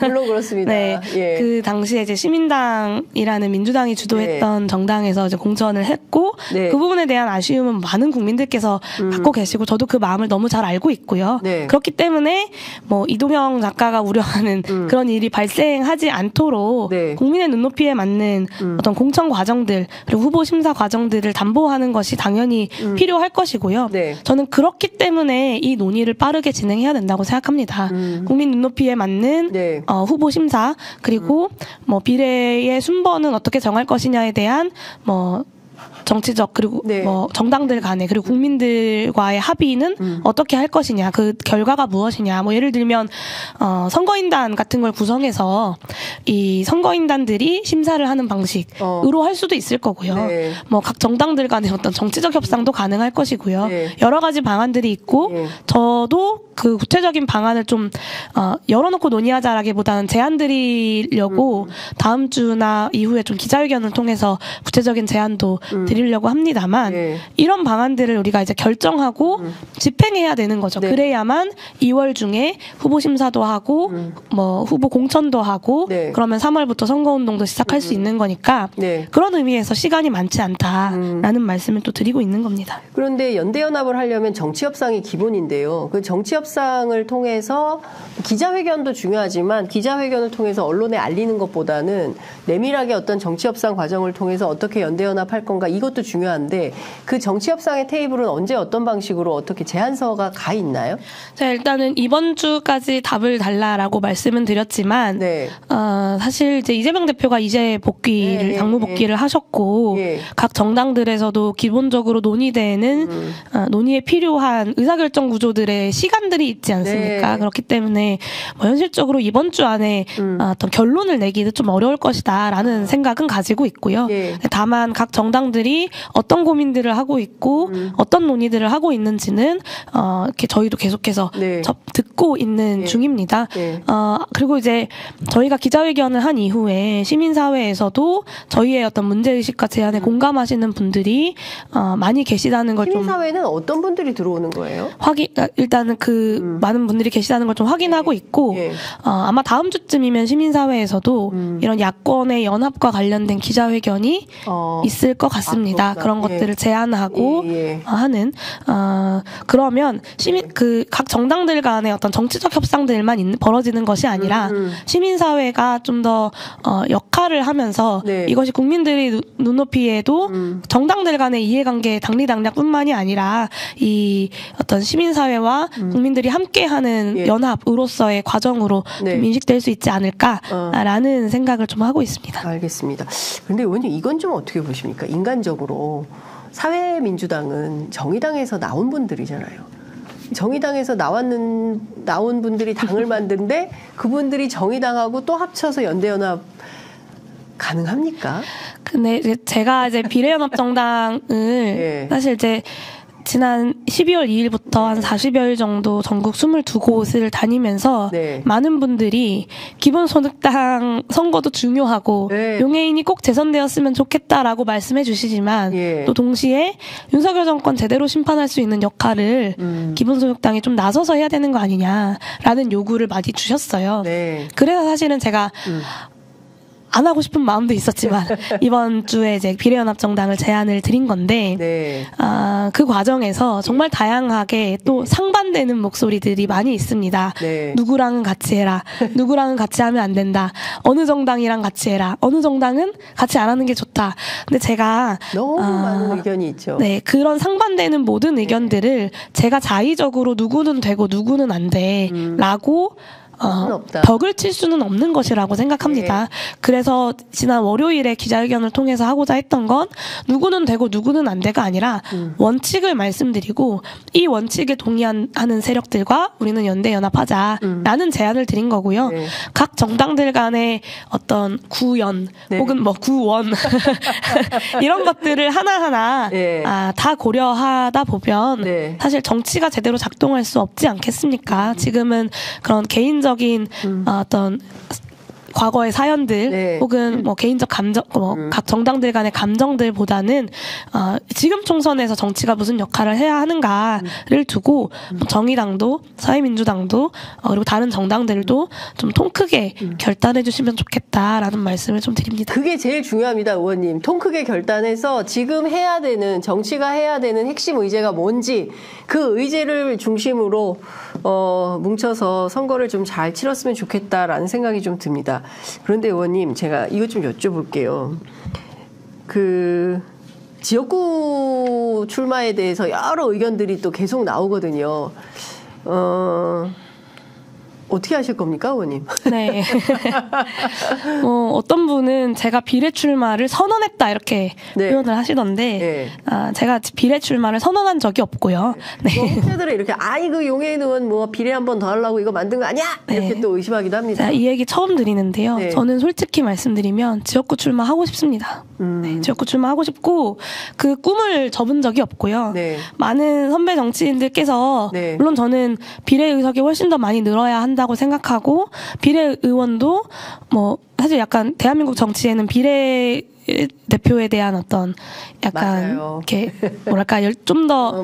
Speaker 1: 물론 그렇습니다.
Speaker 2: 네,
Speaker 1: 예.
Speaker 2: 그 당시에 이제 시민당이라는 민주당이 주도했던 정당에서 이제 공천을 했고
Speaker 1: 네.
Speaker 2: 그 부분에 대한 아쉬움은 많은 국민들께서 갖고 계시고 저도 그 마음을 너무 잘 알고 있고요.
Speaker 1: 네.
Speaker 2: 그렇기 때문에 뭐 이동영 작가가 우려하는 그런 일이 발생하지 않도록
Speaker 1: 네.
Speaker 2: 국민의 눈높이에 맞는 어떤 공천 과정들 그리고 후보 심사 과정들을 담보하는 것이 당연히 필요할 것이고요.
Speaker 1: 네.
Speaker 2: 저는 그렇기 때문에 이 논의를 빠르게 진행해야 된다고 생각합니다. 국민 눈높이에 맞는
Speaker 1: 네.
Speaker 2: 후보 심사 그리고 뭐 비례의 순번은 어떻게 정할 것이냐에 대한 뭐 정치적 그리고
Speaker 1: 네.
Speaker 2: 뭐 정당들 간에 그리고 국민들과의 합의는 어떻게 할 것이냐 그 결과가 무엇이냐 뭐 예를 들면 선거인단 같은 걸 구성해서 이 선거인단들이 심사를 하는 방식으로 할 수도 있을 거고요.
Speaker 1: 네.
Speaker 2: 뭐 각 정당들 간의 어떤 정치적 협상도 가능할 것이고요.
Speaker 1: 네.
Speaker 2: 여러 가지 방안들이 있고
Speaker 1: 네.
Speaker 2: 저도 그 구체적인 방안을 좀 열어놓고 논의하자라기보다는 제안 드리려고 다음 주나 이후에 좀 기자회견을 통해서 구체적인 제안도 드리려고 합니다만
Speaker 1: 네.
Speaker 2: 이런 방안들을 우리가 이제 결정하고 집행해야 되는 거죠.
Speaker 1: 네.
Speaker 2: 그래야만 2월 중에 후보 심사도 하고 뭐 후보 공천도 하고
Speaker 1: 네.
Speaker 2: 그러면 3월부터 선거운동도 시작할 수 있는 거니까
Speaker 1: 네.
Speaker 2: 그런 의미에서 시간이 많지 않다라는 말씀을 또 드리고 있는 겁니다.
Speaker 1: 그런데 연대연합을 하려면 정치협상이 기본인데요. 그 정치협상을 통해서 기자회견도 중요하지만 기자회견을 통해서 언론에 알리는 것보다는 내밀하게 어떤 정치협상 과정을 통해서 어떻게 연대연합할 건가 이것도 중요한데 그 정치협상의 테이블은 언제 어떤 방식으로 어떻게 제안서가 가 있나요?
Speaker 2: 자, 일단은 이번 주까지 답을 달라라고 말씀은 드렸지만
Speaker 1: 네.
Speaker 2: 사실 이제 이재명 대표가 이제 복귀를 당무 복귀를 하셨고 각 정당들에서도 기본적으로 논의되는 논의에 필요한 의사결정 구조들에 정도의 시간들이 있지 않습니까?
Speaker 1: 네.
Speaker 2: 그렇기 때문에 뭐 현실적으로 이번 주 안에 어떤 결론을 내기도 좀 어려울 것이다라는 생각은 가지고 있고요.
Speaker 1: 예.
Speaker 2: 다만 각 정당들이 어떤 고민들을 하고 있고 어떤 논의들을 하고 있는지는 이렇게 저희도 계속해서
Speaker 1: 네.
Speaker 2: 듣고 있는
Speaker 1: 예.
Speaker 2: 중입니다.
Speaker 1: 예.
Speaker 2: 그리고 이제 저희가 기자회견을 한 이후에 시민사회에서도 저희의 어떤 문제의식과 제안에 공감하시는 분들이 많이 계시다는 걸 좀
Speaker 1: 시민사회는 어떤 분들이 들어오는 거예요?
Speaker 2: 일단은 많은 분들이 계시다는 걸 좀 확인하고 있고
Speaker 1: 예.
Speaker 2: 아마 다음 주쯤이면 시민사회에서도 이런 야권의 연합과 관련된 기자회견이 있을 것 같습니다. 그런
Speaker 1: 예.
Speaker 2: 것들을 제안하고
Speaker 1: 예.
Speaker 2: 하는 그러면 각 정당들 간의 어떤 정치적 협상들만 벌어지는 것이 아니라 시민사회가 좀 더 역할을 하면서
Speaker 1: 네.
Speaker 2: 이것이 국민들의 눈높이에도 정당들 간의 이해관계 당리당략뿐만이 아니라 이 어떤 시민사회와 국민들이 함께하는
Speaker 1: 예.
Speaker 2: 연합으로서의 과정으로
Speaker 1: 네.
Speaker 2: 좀 인식될 수 있지 않을까라는 생각을 좀 하고 있습니다.
Speaker 1: 알겠습니다. 그런데 의원님 이건 좀 어떻게 보십니까? 인간적으로 사회민주당은 정의당에서 나온 분들이잖아요. 정의당에서 나온 분들이 당을 만드는데 그분들이 정의당하고 또 합쳐서 연대연합 가능합니까?
Speaker 2: 근데 제가 이제 비례연합정당을
Speaker 1: 예.
Speaker 2: 사실 이제 지난 12월 2일부터 한 40여일 정도 전국 22곳을 다니면서
Speaker 1: 네.
Speaker 2: 많은 분들이 기본소득당 선거도 중요하고
Speaker 1: 네.
Speaker 2: 용해인이 꼭 재선되었으면 좋겠다라고 말씀해 주시지만
Speaker 1: 예.
Speaker 2: 또 동시에 윤석열 정권 제대로 심판할 수 있는 역할을 기본소득당이 좀 나서서 해야 되는 거 아니냐라는 요구를 많이 주셨어요.
Speaker 1: 네.
Speaker 2: 그래서 사실은 제가 안 하고 싶은 마음도 있었지만 이번 주에 이제 비례연합정당을 제안을 드린 건데
Speaker 1: 네.
Speaker 2: 그 과정에서 정말 다양하게 또 상반되는 목소리들이 많이 있습니다.
Speaker 1: 네.
Speaker 2: 누구랑은 같이 해라. 누구랑은 같이 하면 안 된다. 어느 정당이랑 같이 해라. 어느 정당은 같이 안 하는 게 좋다. 근데 제가
Speaker 1: 너무 많은 의견이 있죠.
Speaker 2: 네, 그런 상반되는 모든 의견들을 제가 자의적으로 누구는 되고 누구는 안 돼라고
Speaker 1: 없다.
Speaker 2: 벽을 칠 수는 없는 것이라고 생각합니다. 그래서 지난 월요일에 기자회견을 통해서 하고자 했던 건 누구는 되고 누구는 안 돼가 아니라 원칙을 말씀드리고 이 원칙에 동의하는 세력들과 우리는 연대연합하자라는 제안을 드린 거고요.
Speaker 1: 네.
Speaker 2: 각 정당들 간의 어떤 구연
Speaker 1: 네.
Speaker 2: 혹은 뭐 구원 이런 것들을 하나하나
Speaker 1: 네.
Speaker 2: 다 고려하다 보면
Speaker 1: 네.
Speaker 2: 사실 정치가 제대로 작동할 수 없지 않겠습니까? 지금은 그런 개인적인 어떤 과거의 사연들
Speaker 1: 네.
Speaker 2: 혹은 뭐 개인적 감정, 각 정당들 간의 감정들보다는 지금 총선에서 정치가 무슨 역할을 해야 하는가를 두고 뭐 정의당도 사회민주당도 그리고 다른 정당들도 좀 통 크게 결단해 주시면 좋겠다라는 말씀을 좀 드립니다.
Speaker 1: 그게 제일 중요합니다, 의원님. 통 크게 결단해서 지금 해야 되는, 정치가 해야 되는 핵심 의제가 뭔지 그 의제를 중심으로 뭉쳐서 선거를 좀 잘 치렀으면 좋겠다라는 생각이 좀 듭니다. 그런데 의원님, 제가 이것 좀 여쭤볼게요. 지역구 출마에 대해서 여러 의견들이 또 계속 나오거든요. 어떻게 하실 겁니까, 의원님?
Speaker 2: 네. 어떤 분은 제가 비례 출마를 선언했다 이렇게
Speaker 1: 네.
Speaker 2: 표현을 하시던데
Speaker 1: 네.
Speaker 2: 제가 비례 출마를 선언한 적이 없고요. 네.
Speaker 1: 후배들은 이렇게 이거 용해인 의원 뭐 비례 한 번 더 하려고 이거 만든 거 아니야? 이렇게
Speaker 2: 네.
Speaker 1: 또 의심하기도 합니다.
Speaker 2: 자, 이 얘기 처음 드리는데요.
Speaker 1: 네.
Speaker 2: 저는 솔직히 말씀드리면 지역구 출마하고 싶습니다. 네, 지역구 출마하고 싶고 그 꿈을 접은 적이 없고요.
Speaker 1: 네.
Speaker 2: 많은 선배 정치인들께서
Speaker 1: 네.
Speaker 2: 물론 저는 비례 의석이 훨씬 더 많이 늘어야 한다고 생각하고 비례 의원도 뭐 사실 약간 대한민국 정치에는 비례 대표에 대한 어떤 약간
Speaker 1: 맞아요.
Speaker 2: 이렇게 뭐랄까 좀 더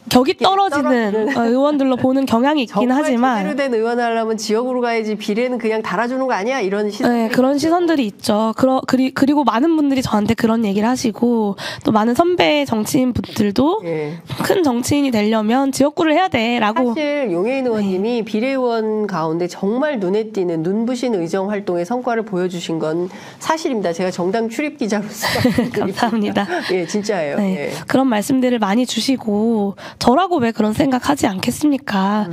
Speaker 2: 격이 떨어지는 의원들로 보는 경향이 있긴 하지만
Speaker 1: 제대로 된 의원 하려면 지역으로 가야지 비례는 그냥 달아주는 거 아니야? 이런 시선.
Speaker 2: 네, 그런 시선들이 있죠. 그리고 많은 분들이 저한테 그런 얘기를 하시고 또 많은 선배 정치인 분들도
Speaker 1: 예.
Speaker 2: 큰 정치인이 되려면 지역구를 해야 돼라고.
Speaker 1: 사실 용해인 의원님이 비례의원 가운데 정말 눈에 띄는 눈부신 의정 활동의 성과를 보여주신 건 사실입니다. 제가 정당 출입 기자로서
Speaker 2: 감사합니다.
Speaker 1: 예, 진짜예요.
Speaker 2: 네,
Speaker 1: 예.
Speaker 2: 그런 말씀들을 많이 주시고 저라고 왜 그런 생각하지 않겠습니까?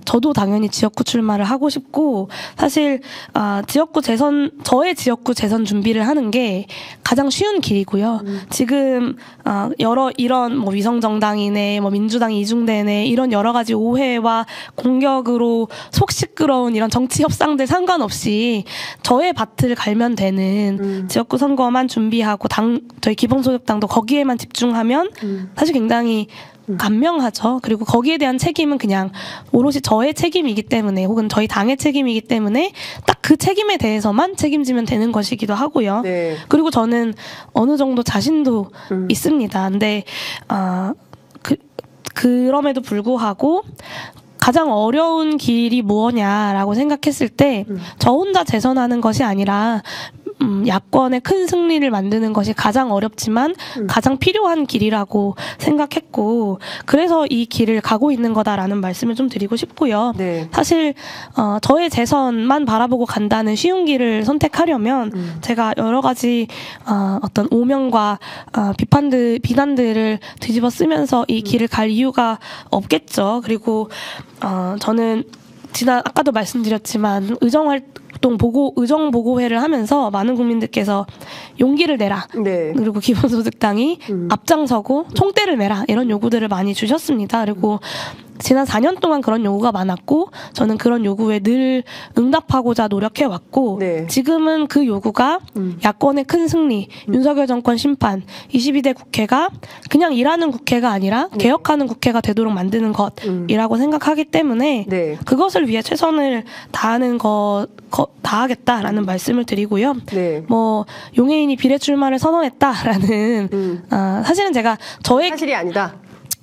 Speaker 2: 저도 당연히 지역구 출마를 하고 싶고 사실 저의 지역구 재선 준비를 하는 게 가장 쉬운 길이고요. 지금 여러 이런 뭐 위성정당이네, 뭐 민주당 이중대네 이런 여러 가지 오해와 공격으로 속 시끄러운 이런 정치 협상들 상관없이 저의 밭을 갈면 되는 지역구 선거만 준비하고 저희 기본소득당도 거기에만 집중하면 사실 굉장히 간명하죠. 그리고 거기에 대한 책임은 그냥 오롯이 저의 책임이기 때문에 혹은 저희 당의 책임이기 때문에 딱 그 책임에 대해서만 책임지면 되는 것이기도 하고요.
Speaker 1: 네.
Speaker 2: 그리고 저는 어느 정도 자신도 있습니다. 근데 그럼에도 불구하고 가장 어려운 길이 무엇냐라고 생각했을 때 저 혼자 재선하는 것이 아니라 야권의 큰 승리를 만드는 것이 가장 어렵지만 가장 필요한 길이라고 생각했고 그래서 이 길을 가고 있는 거다라는 말씀을 좀 드리고 싶고요.
Speaker 1: 네.
Speaker 2: 사실 저의 재선만 바라보고 간다는 쉬운 길을 선택하려면 제가 여러 가지 어떤 오명과 비난들을 뒤집어 쓰면서 이 길을 갈 이유가 없겠죠. 그리고 저는 아까도 말씀드렸지만 의정보고회를 하면서 많은 국민들께서 용기를 내라.
Speaker 1: 네.
Speaker 2: 그리고 기본소득당이 앞장서고 총대를 매라. 이런 요구들을 많이 주셨습니다. 그리고 지난 4년 동안 그런 요구가 많았고 저는 그런 요구에 늘 응답하고자 노력해왔고
Speaker 1: 네.
Speaker 2: 지금은 그 요구가 야권의 큰 승리, 윤석열 정권 심판, 22대 국회가 그냥 일하는 국회가 아니라 개혁하는 국회가 되도록 만드는 것이라고 생각하기 때문에
Speaker 1: 네.
Speaker 2: 그것을 위해 최선을 다하겠다라는 말씀을 드리고요.
Speaker 1: 네.
Speaker 2: 뭐 용해인이 비례 출마를 선언했다라는 사실은 제가
Speaker 1: 사실이 아니다.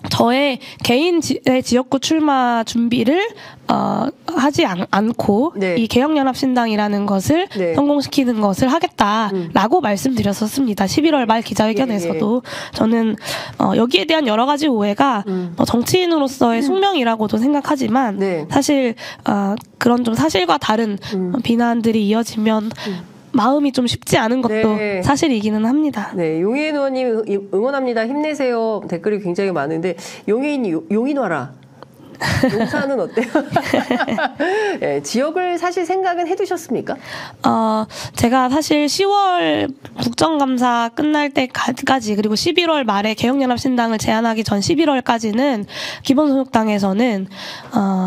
Speaker 2: 저의 개인 지역구 출마 준비를 하지 않고
Speaker 1: 네.
Speaker 2: 이 개혁연합신당이라는 것을
Speaker 1: 네.
Speaker 2: 성공시키는 것을 하겠다라고 말씀드렸었습니다. 11월 말 기자회견에서도 저는 여기에 대한 여러 가지 오해가 정치인으로서의 숙명이라고도 생각하지만
Speaker 1: 네.
Speaker 2: 사실 그런 좀 사실과 다른 비난들이 이어지면 마음이 좀 쉽지 않은 것도
Speaker 1: 네.
Speaker 2: 사실이기는 합니다.
Speaker 1: 네, 용혜인 의원님 응원합니다. 힘내세요. 댓글이 굉장히 많은데 용혜인이 용인 와라. 용산은 어때요? 네, 지역을 사실 생각은 해두셨습니까?
Speaker 2: 제가 사실 10월 국정감사 끝날 때까지 그리고 11월 말에 개혁연합신당을 제안하기 전 11월까지는 기본소득당에서는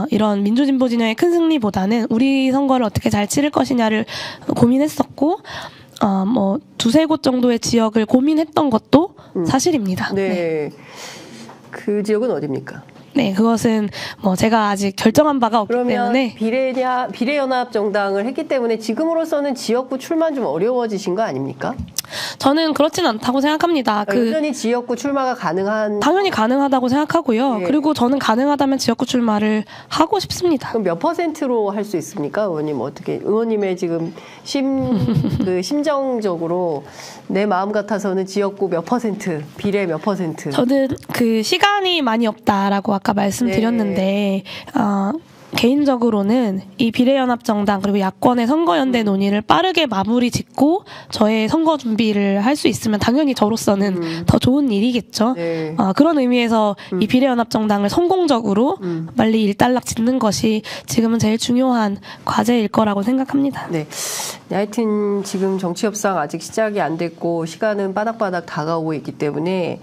Speaker 2: 이런 민주진보 진영의 큰 승리보다는 우리 선거를 어떻게 잘 치를 것이냐를 고민했었고 뭐 두세 곳 정도의 지역을 고민했던 것도 사실입니다.
Speaker 1: 네.
Speaker 2: 네.
Speaker 1: 그 지역은 어디입니까?
Speaker 2: 네, 그것은 뭐 제가 아직 결정한 바가 없기
Speaker 1: 그러면
Speaker 2: 때문에
Speaker 1: 비례연합 정당을 했기 때문에 지금으로서는 지역구 출마는 좀 어려워지신 거 아닙니까?
Speaker 2: 저는 그렇진 않다고 생각합니다.
Speaker 1: 여전히 지역구 출마가 가능한
Speaker 2: 당연히 가능하다고 생각하고요.
Speaker 1: 네.
Speaker 2: 그리고 저는 가능하다면 지역구 출마를 하고 싶습니다.
Speaker 1: 그럼 몇 %로 할 수 있습니까, 의원님? 어떻게 의원님의 지금 심정적으로 내 마음 같아서는 지역구 몇 %, 비례 몇 %?
Speaker 2: 저는 그 시간이 많이 없다라고 아까 말씀드렸는데 개인적으로는 이 비례연합정당 그리고 야권의 선거연대 논의를 빠르게 마무리 짓고 저의 선거 준비를 할 수 있으면 당연히 저로서는 더 좋은 일이겠죠.
Speaker 1: 네.
Speaker 2: 그런 의미에서 이 비례연합정당을 성공적으로 빨리 일단락 짓는 것이 지금은 제일 중요한 과제일 거라고 생각합니다.
Speaker 1: 네. 하여튼 지금 정치협상 아직 시작이 안 됐고 시간은 바닥바닥 다가오고 있기 때문에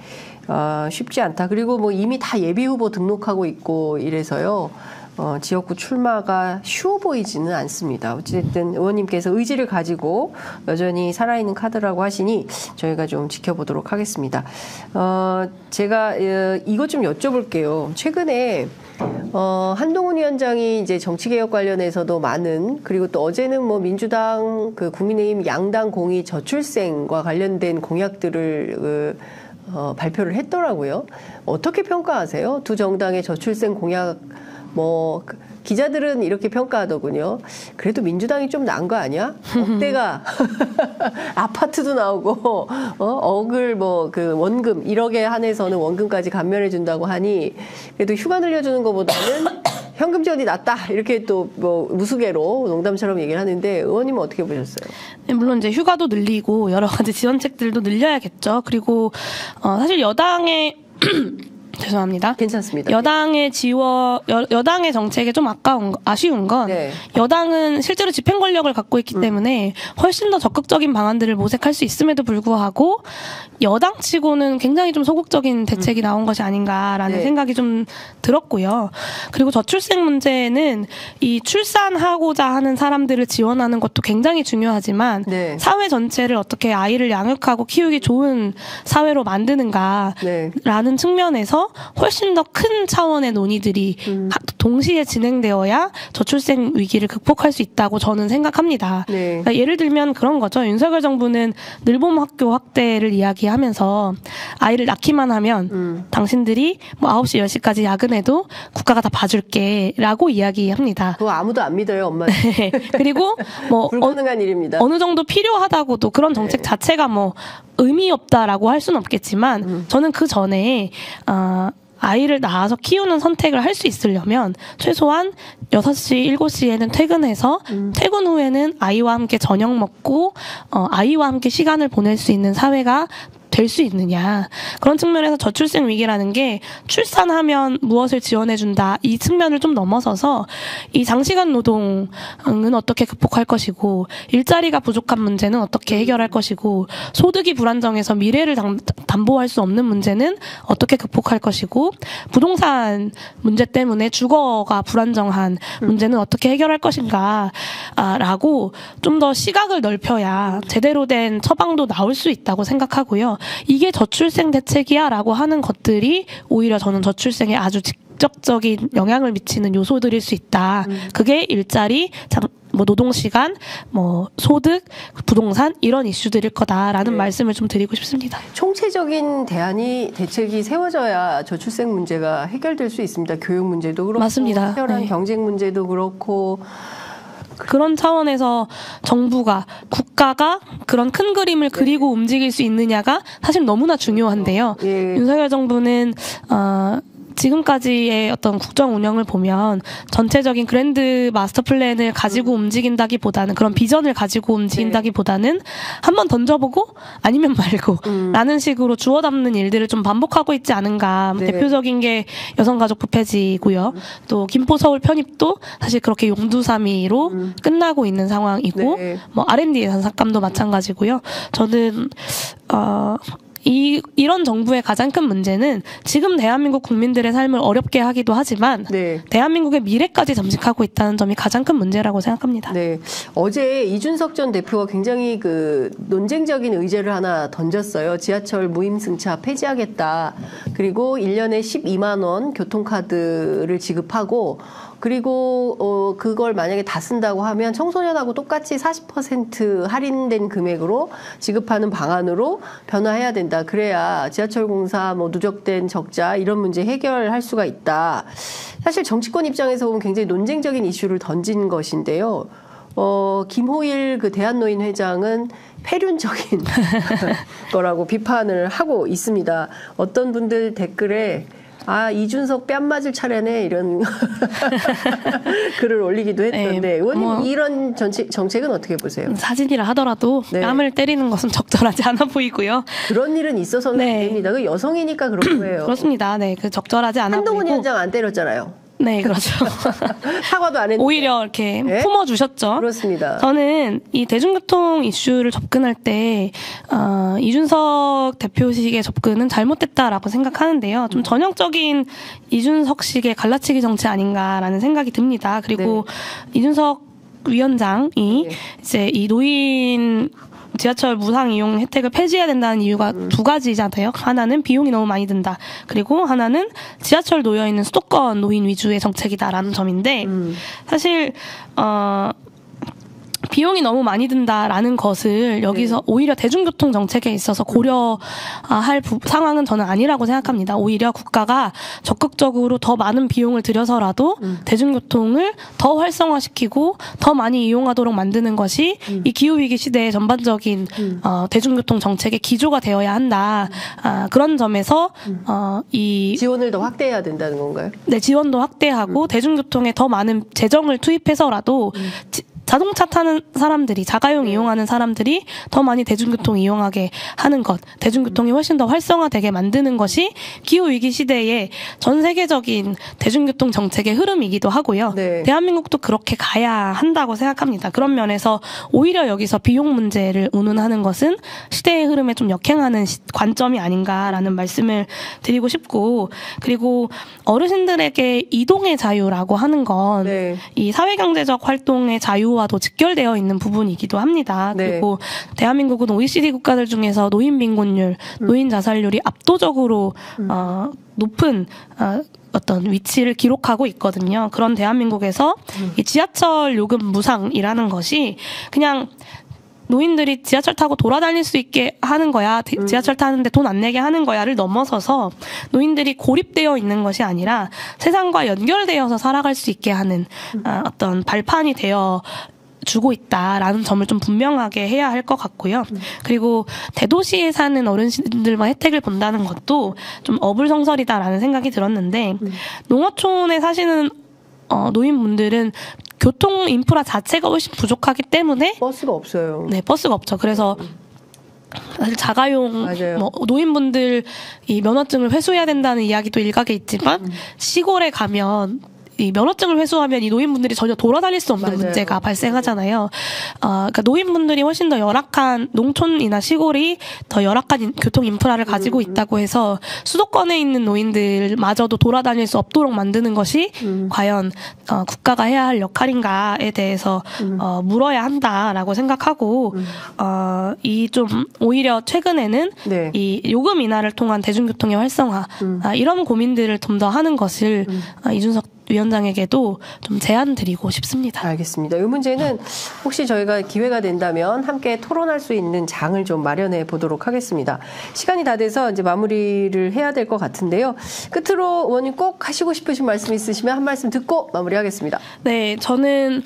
Speaker 1: 쉽지 않다. 그리고 뭐 이미 다 예비후보 등록하고 있고 이래서요. 지역구 출마가 쉬워 보이지는 않습니다. 어쨌든 의원님께서 의지를 가지고 여전히 살아있는 카드라고 하시니 저희가 좀 지켜보도록 하겠습니다. 제가 이것 좀 여쭤볼게요. 최근에 한동훈 위원장이 이제 정치개혁 관련해서도 많은 그리고 또 어제는 뭐 민주당 국민의힘 양당 공의 저출생과 관련된 공약들을 발표를 했더라고요. 어떻게 평가하세요? 두 정당의 저출생 공약 기자들은 이렇게 평가하더군요. 그래도 민주당이 좀 나은 거 아니야? 억대가 아파트도 나오고 억을 원금 1억에 한해서는 원금까지 감면해 준다고 하니 그래도 휴가 늘려주는 것보다는 현금 지원이 낫다 이렇게 또 무수개로 농담처럼 얘기를 하는데 의원님은 어떻게 보셨어요?
Speaker 2: 네, 물론 이제 휴가도 늘리고 여러 가지 지원책들도 늘려야겠죠. 그리고 사실 여당의 죄송합니다.
Speaker 1: 괜찮습니다.
Speaker 2: 여당의 여당의 정책에 좀 아쉬운 건
Speaker 1: 네.
Speaker 2: 여당은 실제로 집행 권력을 갖고 있기 때문에 훨씬 더 적극적인 방안들을 모색할 수 있음에도 불구하고 여당치고는 굉장히 좀 소극적인 대책이 나온 것이 아닌가라는
Speaker 1: 네.
Speaker 2: 생각이 좀 들었고요. 그리고 저출생 문제는 이 출산하고자 하는 사람들을 지원하는 것도 굉장히 중요하지만
Speaker 1: 네.
Speaker 2: 사회 전체를 어떻게 아이를 양육하고 키우기 좋은 사회로 만드는가라는 측면에서 훨씬 더 큰 차원의 논의들이 동시에 진행되어야 저출생 위기를 극복할 수 있다고 저는 생각합니다.
Speaker 1: 네.
Speaker 2: 그러니까 예를 들면 그런 거죠. 윤석열 정부는 늘봄 학교 확대를 이야기하면서 아이를 낳기만 하면 당신들이 뭐 9시, 10시까지 야근해도 국가가 다 봐줄게 라고 이야기합니다.
Speaker 1: 그거 아무도 안 믿어요, 엄마.
Speaker 2: 그리고 뭐
Speaker 1: 불가능한 일입니다.
Speaker 2: 어느 정도 필요하다고도 그런 정책 자체가 뭐 의미 없다라고 할 수는 없겠지만 저는 그 전에 아이를 낳아서 키우는 선택을 할 수 있으려면 최소한 6시, 7시에는 퇴근해서 퇴근 후에는 아이와 함께 저녁 먹고 아이와 함께 시간을 보낼 수 있는 사회가 될 수 있느냐. 그런 측면에서 저출생 위기라는 게 출산하면 무엇을 지원해준다. 이 측면을 좀 넘어서서 이 장시간 노동은 어떻게 극복할 것이고 일자리가 부족한 문제는 어떻게 해결할 것이고 소득이 불안정해서 미래를 담보할 수 없는 문제는 어떻게 극복할 것이고 부동산 문제 때문에 주거가 불안정한 문제는 어떻게 해결할 것인가 라고 좀 더 시각을 넓혀야 제대로 된 처방도 나올 수 있다고 생각하고요. 이게 저출생 대책이야 라고 하는 것들이 오히려 저는 저출생에 아주 직접적인 영향을 미치는 요소들일 수 있다. 그게 일자리, 뭐 노동시간, 뭐 소득, 부동산 이런 이슈들일 거다라는 말씀을 좀 드리고 싶습니다.
Speaker 1: 총체적인 대책이 세워져야 저출생 문제가 해결될 수 있습니다. 교육 문제도 그렇고
Speaker 2: 맞습니다.
Speaker 1: 치열한
Speaker 2: 네.
Speaker 1: 경쟁 문제도 그렇고
Speaker 2: 그런 차원에서 국가가 그런 큰 그림을 그리고 움직일 수 있느냐가 사실 너무나 중요한데요.
Speaker 1: 예.
Speaker 2: 윤석열 정부는 지금까지의 어떤 국정 운영을 보면 전체적인 그랜드 마스터 플랜을 가지고 움직인다기보다는 그런 비전을 가지고 움직인다기보다는 한번 던져보고 아니면 말고 라는 식으로 주워 담는 일들을 좀 반복하고 있지 않은가.
Speaker 1: 네.
Speaker 2: 대표적인 게 여성가족부 폐지고요. 또 김포 서울 편입도 사실 그렇게 용두사미로 끝나고 있는 상황이고
Speaker 1: 네.
Speaker 2: 뭐 R&D 예산 삭감도 마찬가지고요. 저는 이런 정부의 가장 큰 문제는 지금 대한민국 국민들의 삶을 어렵게 하기도 하지만
Speaker 1: 네.
Speaker 2: 대한민국의 미래까지 잠식하고 있다는 점이 가장 큰 문제라고 생각합니다.
Speaker 1: 네. 어제 이준석 전 대표가 굉장히 논쟁적인 의제를 하나 던졌어요. 지하철 무임승차 폐지하겠다. 그리고 1년에 12만 원 교통카드를 지급하고 그리고 그걸 만약에 다 쓴다고 하면 청소년하고 똑같이 40% 할인된 금액으로 지급하는 방안으로 변화해야 된다. 그래야 지하철 공사 뭐 누적된 적자 이런 문제 해결할 수가 있다. 사실 정치권 입장에서 보면 굉장히 논쟁적인 이슈를 던진 것인데요. 김호일 대한노인 회장은 폐륜적인 거라고 비판을 하고 있습니다. 어떤 분들 댓글에 이준석 뺨 맞을 차례네 이런 글을 올리기도 했던데 의원님 이런 정책은 어떻게 보세요?
Speaker 2: 사진이라 하더라도
Speaker 1: 네.
Speaker 2: 뺨을 때리는 것은 적절하지 않아 보이고요.
Speaker 1: 그런 일은 있어서는 안 됩니다. 그 여성이니까 그런 거예요.
Speaker 2: 그렇습니다. 네, 적절하지 않아 보이고.
Speaker 1: 한동훈 위원장 안 때렸잖아요.
Speaker 2: 네, 그렇죠.
Speaker 1: 사과도 안 했는데.
Speaker 2: 오히려 이렇게
Speaker 1: 네?
Speaker 2: 품어주셨죠.
Speaker 1: 그렇습니다.
Speaker 2: 저는 이 대중교통 이슈를 접근할 때 이준석 대표식의 접근은 잘못됐다라고 생각하는데요. 좀 전형적인 이준석식의 갈라치기 정치 아닌가라는 생각이 듭니다. 그리고 이준석 위원장이 이제 이 노인 지하철 무상 이용 혜택을 폐지해야 된다는 이유가 두 가지잖아요. 하나는 비용이 너무 많이 든다. 그리고 하나는 지하철 놓여있는 수도권 노인 위주의 정책이다라는 점인데 사실 비용이 너무 많이 든다라는 것을 여기서 오히려 대중교통 정책에 있어서 고려할 상황은 저는 아니라고 생각합니다. 오히려 국가가 적극적으로 더 많은 비용을 들여서라도 대중교통을 더 활성화시키고 더 많이 이용하도록 만드는 것이 이 기후위기 시대의 전반적인 대중교통 정책의 기조가 되어야 한다. 그런 점에서 이
Speaker 1: 지원을 더 확대해야 된다는 건가요?
Speaker 2: 네, 지원도 확대하고 대중교통에 더 많은 재정을 투입해서라도 자동차 타는 사람들이, 자가용 이용하는 사람들이 더 많이 대중교통 이용하게 하는 것, 대중교통이 훨씬 더 활성화되게 만드는 것이 기후위기 시대에 전 세계적인 대중교통 정책의 흐름이기도 하고요. 네. 대한민국도 그렇게 가야 한다고 생각합니다. 그런 면에서 오히려 여기서 비용 문제를 운운하는 것은 시대의 흐름에 좀 역행하는 관점이 아닌가라는 말씀을 드리고 싶고, 그리고 어르신들에게 이동의 자유라고 하는 건 이 사회경제적 활동의 자유와도 직결되어 있는 부분이기도 합니다. 그리고 대한민국은 OECD 국가들 중에서 노인 빈곤율, 노인 자살률이 압도적으로 높은 어떤 위치를 기록하고 있거든요. 그런 대한민국에서 이 지하철 요금 무상이라는 것이 그냥 노인들이 지하철 타고 돌아다닐 수 있게 하는 거야, 지하철 타는데 돈 안 내게 하는 거야를 넘어서서 노인들이 고립되어 있는 것이 아니라 세상과 연결되어서 살아갈 수 있게 하는 어떤 발판이 되어 주고 있다라는 점을 좀 분명하게 해야 할 것 같고요. 그리고 대도시에 사는 어르신들만 혜택을 본다는 것도 좀 어불성설이다라는 생각이 들었는데, 농어촌에 사시는 노인분들은 교통 인프라 자체가 훨씬 부족하기 때문에
Speaker 1: 버스가 없어요.
Speaker 2: 네, 버스가 없죠. 그래서 사실 자가용 뭐 노인분들 이 면허증을 회수해야 된다는 이야기도 일각에 있지만 시골에 가면 이 면허증을 회수하면 이 노인분들이 전혀 돌아다닐 수 없는 문제가 발생하잖아요. 그러니까 노인분들이 훨씬 더 열악한, 농촌이나 시골이 더 열악한 교통 인프라를 가지고 있다고 해서 수도권에 있는 노인들마저도 돌아다닐 수 없도록 만드는 것이 과연 국가가 해야 할 역할인가에 대해서 물어야 한다라고 생각하고, 이 좀 오히려 최근에는 이 요금 인하를 통한 대중교통의 활성화, 이런 고민들을 좀 더 하는 것을 이준석 위원장에게도 좀 제안 드리고 싶습니다.
Speaker 1: 알겠습니다. 이 문제는 혹시 저희가 기회가 된다면 함께 토론할 수 있는 장을 좀 마련해 보도록 하겠습니다. 시간이 다 돼서 이제 마무리를 해야 될 것 같은데요. 끝으로 의원님 꼭 하시고 싶으신 말씀 있으시면 한 말씀 듣고 마무리하겠습니다.
Speaker 2: 네, 저는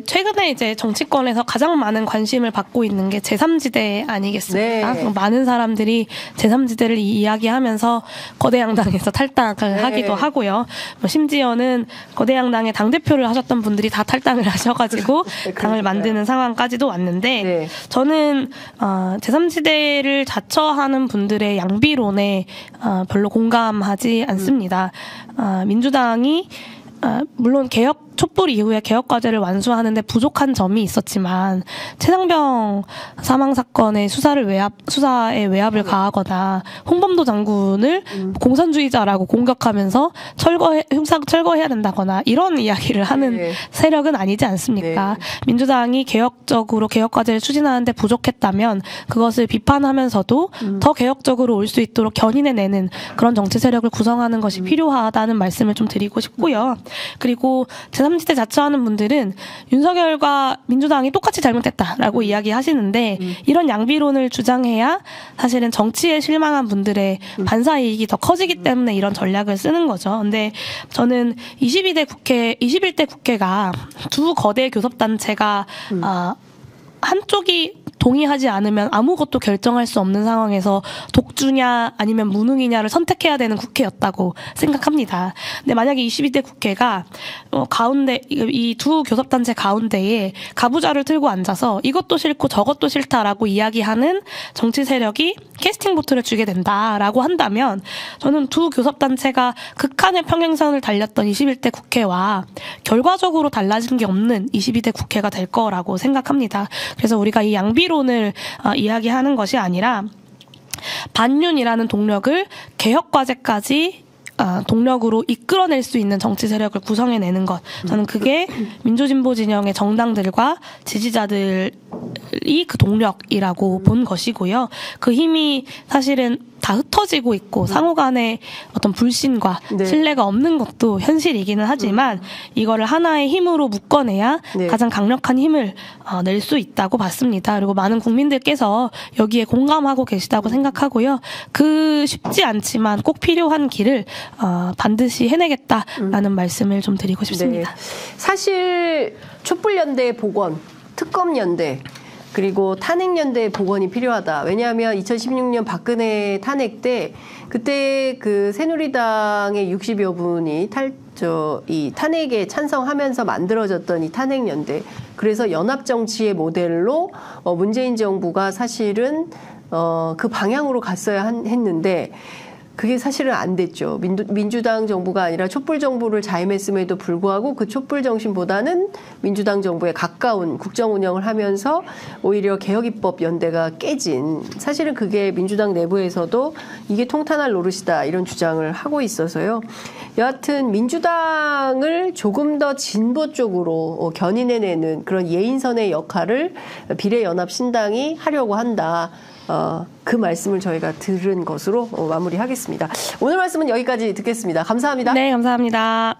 Speaker 2: 최근에 이제 정치권에서 가장 많은 관심을 받고 있는 게 제3지대 아니겠습니까? 네. 많은 사람들이 제3지대를 이야기하면서 거대 양당에서 탈당을 하기도 하고요. 심지어는 거대 양당의 당대표를 하셨던 분들이 다 탈당을 하셔가지고 당을 만드는 상황까지도 왔는데, 저는 제3지대를 자처하는 분들의 양비론에 별로 공감하지 않습니다. 민주당이 물론 촛불 이후에 개혁과제를 완수하는데 부족한 점이 있었지만 최상병 사망 사건의 수사에 외압을 가하거나 홍범도 장군을 공산주의자라고 공격하면서 흉상 철거해야 된다거나 이런 이야기를 하는 세력은 아니지 않습니까? 민주당이 개혁적으로 개혁과제를 추진하는데 부족했다면 그것을 비판하면서도 더 개혁적으로 올 수 있도록 견인해내는 그런 정치 세력을 구성하는 것이 필요하다는 말씀을 좀 드리고 싶고요. 그리고 제3지대 자처하는 분들은 윤석열과 민주당이 똑같이 잘못했다라고 이야기하시는데, 이런 양비론을 주장해야 사실은 정치에 실망한 분들의 반사이익이 더 커지기 때문에 이런 전략을 쓰는 거죠. 근데 저는 21대 국회가 두 거대 교섭단체가 한쪽이 동의하지 않으면 아무것도 결정할 수 없는 상황에서 독주냐 아니면 무능이냐를 선택해야 되는 국회였다고 생각합니다. 근데 만약에 22대 국회가 가운데 이 두 교섭단체 가운데에 가부좌를 틀고 앉아서 이것도 싫고 저것도 싫다라고 이야기하는 정치 세력이 캐스팅 보트를 주게 된다라고 한다면, 저는 두 교섭단체가 극한의 평행선을 달렸던 21대 국회와 결과적으로 달라진 게 없는 22대 국회가 될 거라고 생각합니다. 그래서 우리가 이 양비론을 이야기하는 것이 아니라 반윤이라는 동력을 개혁과제까지 동력으로 이끌어낼 수 있는 정치 세력을 구성해내는 것, 저는 그게 민주진보 진영의 정당들과 지지자들이 그 동력이라고 본 것이고요. 그 힘이 사실은 다 흩어지고 있고 상호 간의 어떤 불신과 신뢰가 없는 것도 현실이기는 하지만 이거를 하나의 힘으로 묶어내야 가장 강력한 힘을 낼 수 있다고 봤습니다. 그리고 많은 국민들께서 여기에 공감하고 계시다고 생각하고요. 그 쉽지 않지만 꼭 필요한 길을 반드시 해내겠다라는 말씀을 좀 드리고 싶습니다.
Speaker 1: 사실 촛불연대의 복원, 특검연대, 그리고 탄핵연대의 복원이 필요하다. 왜냐하면 2016년 박근혜 탄핵 때 그때 그 새누리당의 60여 분이 이 탄핵에 찬성하면서 만들어졌던 이 탄핵연대. 그래서 연합정치의 모델로 문재인 정부가 사실은 그 방향으로 갔어야 했는데 그게 사실은 안 됐죠. 민주당 정부가 아니라 촛불 정부를 자임했음에도 불구하고 그 촛불 정신보다는 민주당 정부에 가까운 국정 운영을 하면서 오히려 개혁입법 연대가 깨진, 사실은 그게 민주당 내부에서도 이게 통탄할 노릇이다 이런 주장을 하고 있어서요. 여하튼 민주당을 조금 더 진보 쪽으로 견인해내는 그런 예인선의 역할을 비례연합신당이 하려고 한다. 그 말씀을 저희가 들은 것으로 마무리하겠습니다. 오늘 말씀은 여기까지 듣겠습니다. 감사합니다.
Speaker 2: 네, 감사합니다.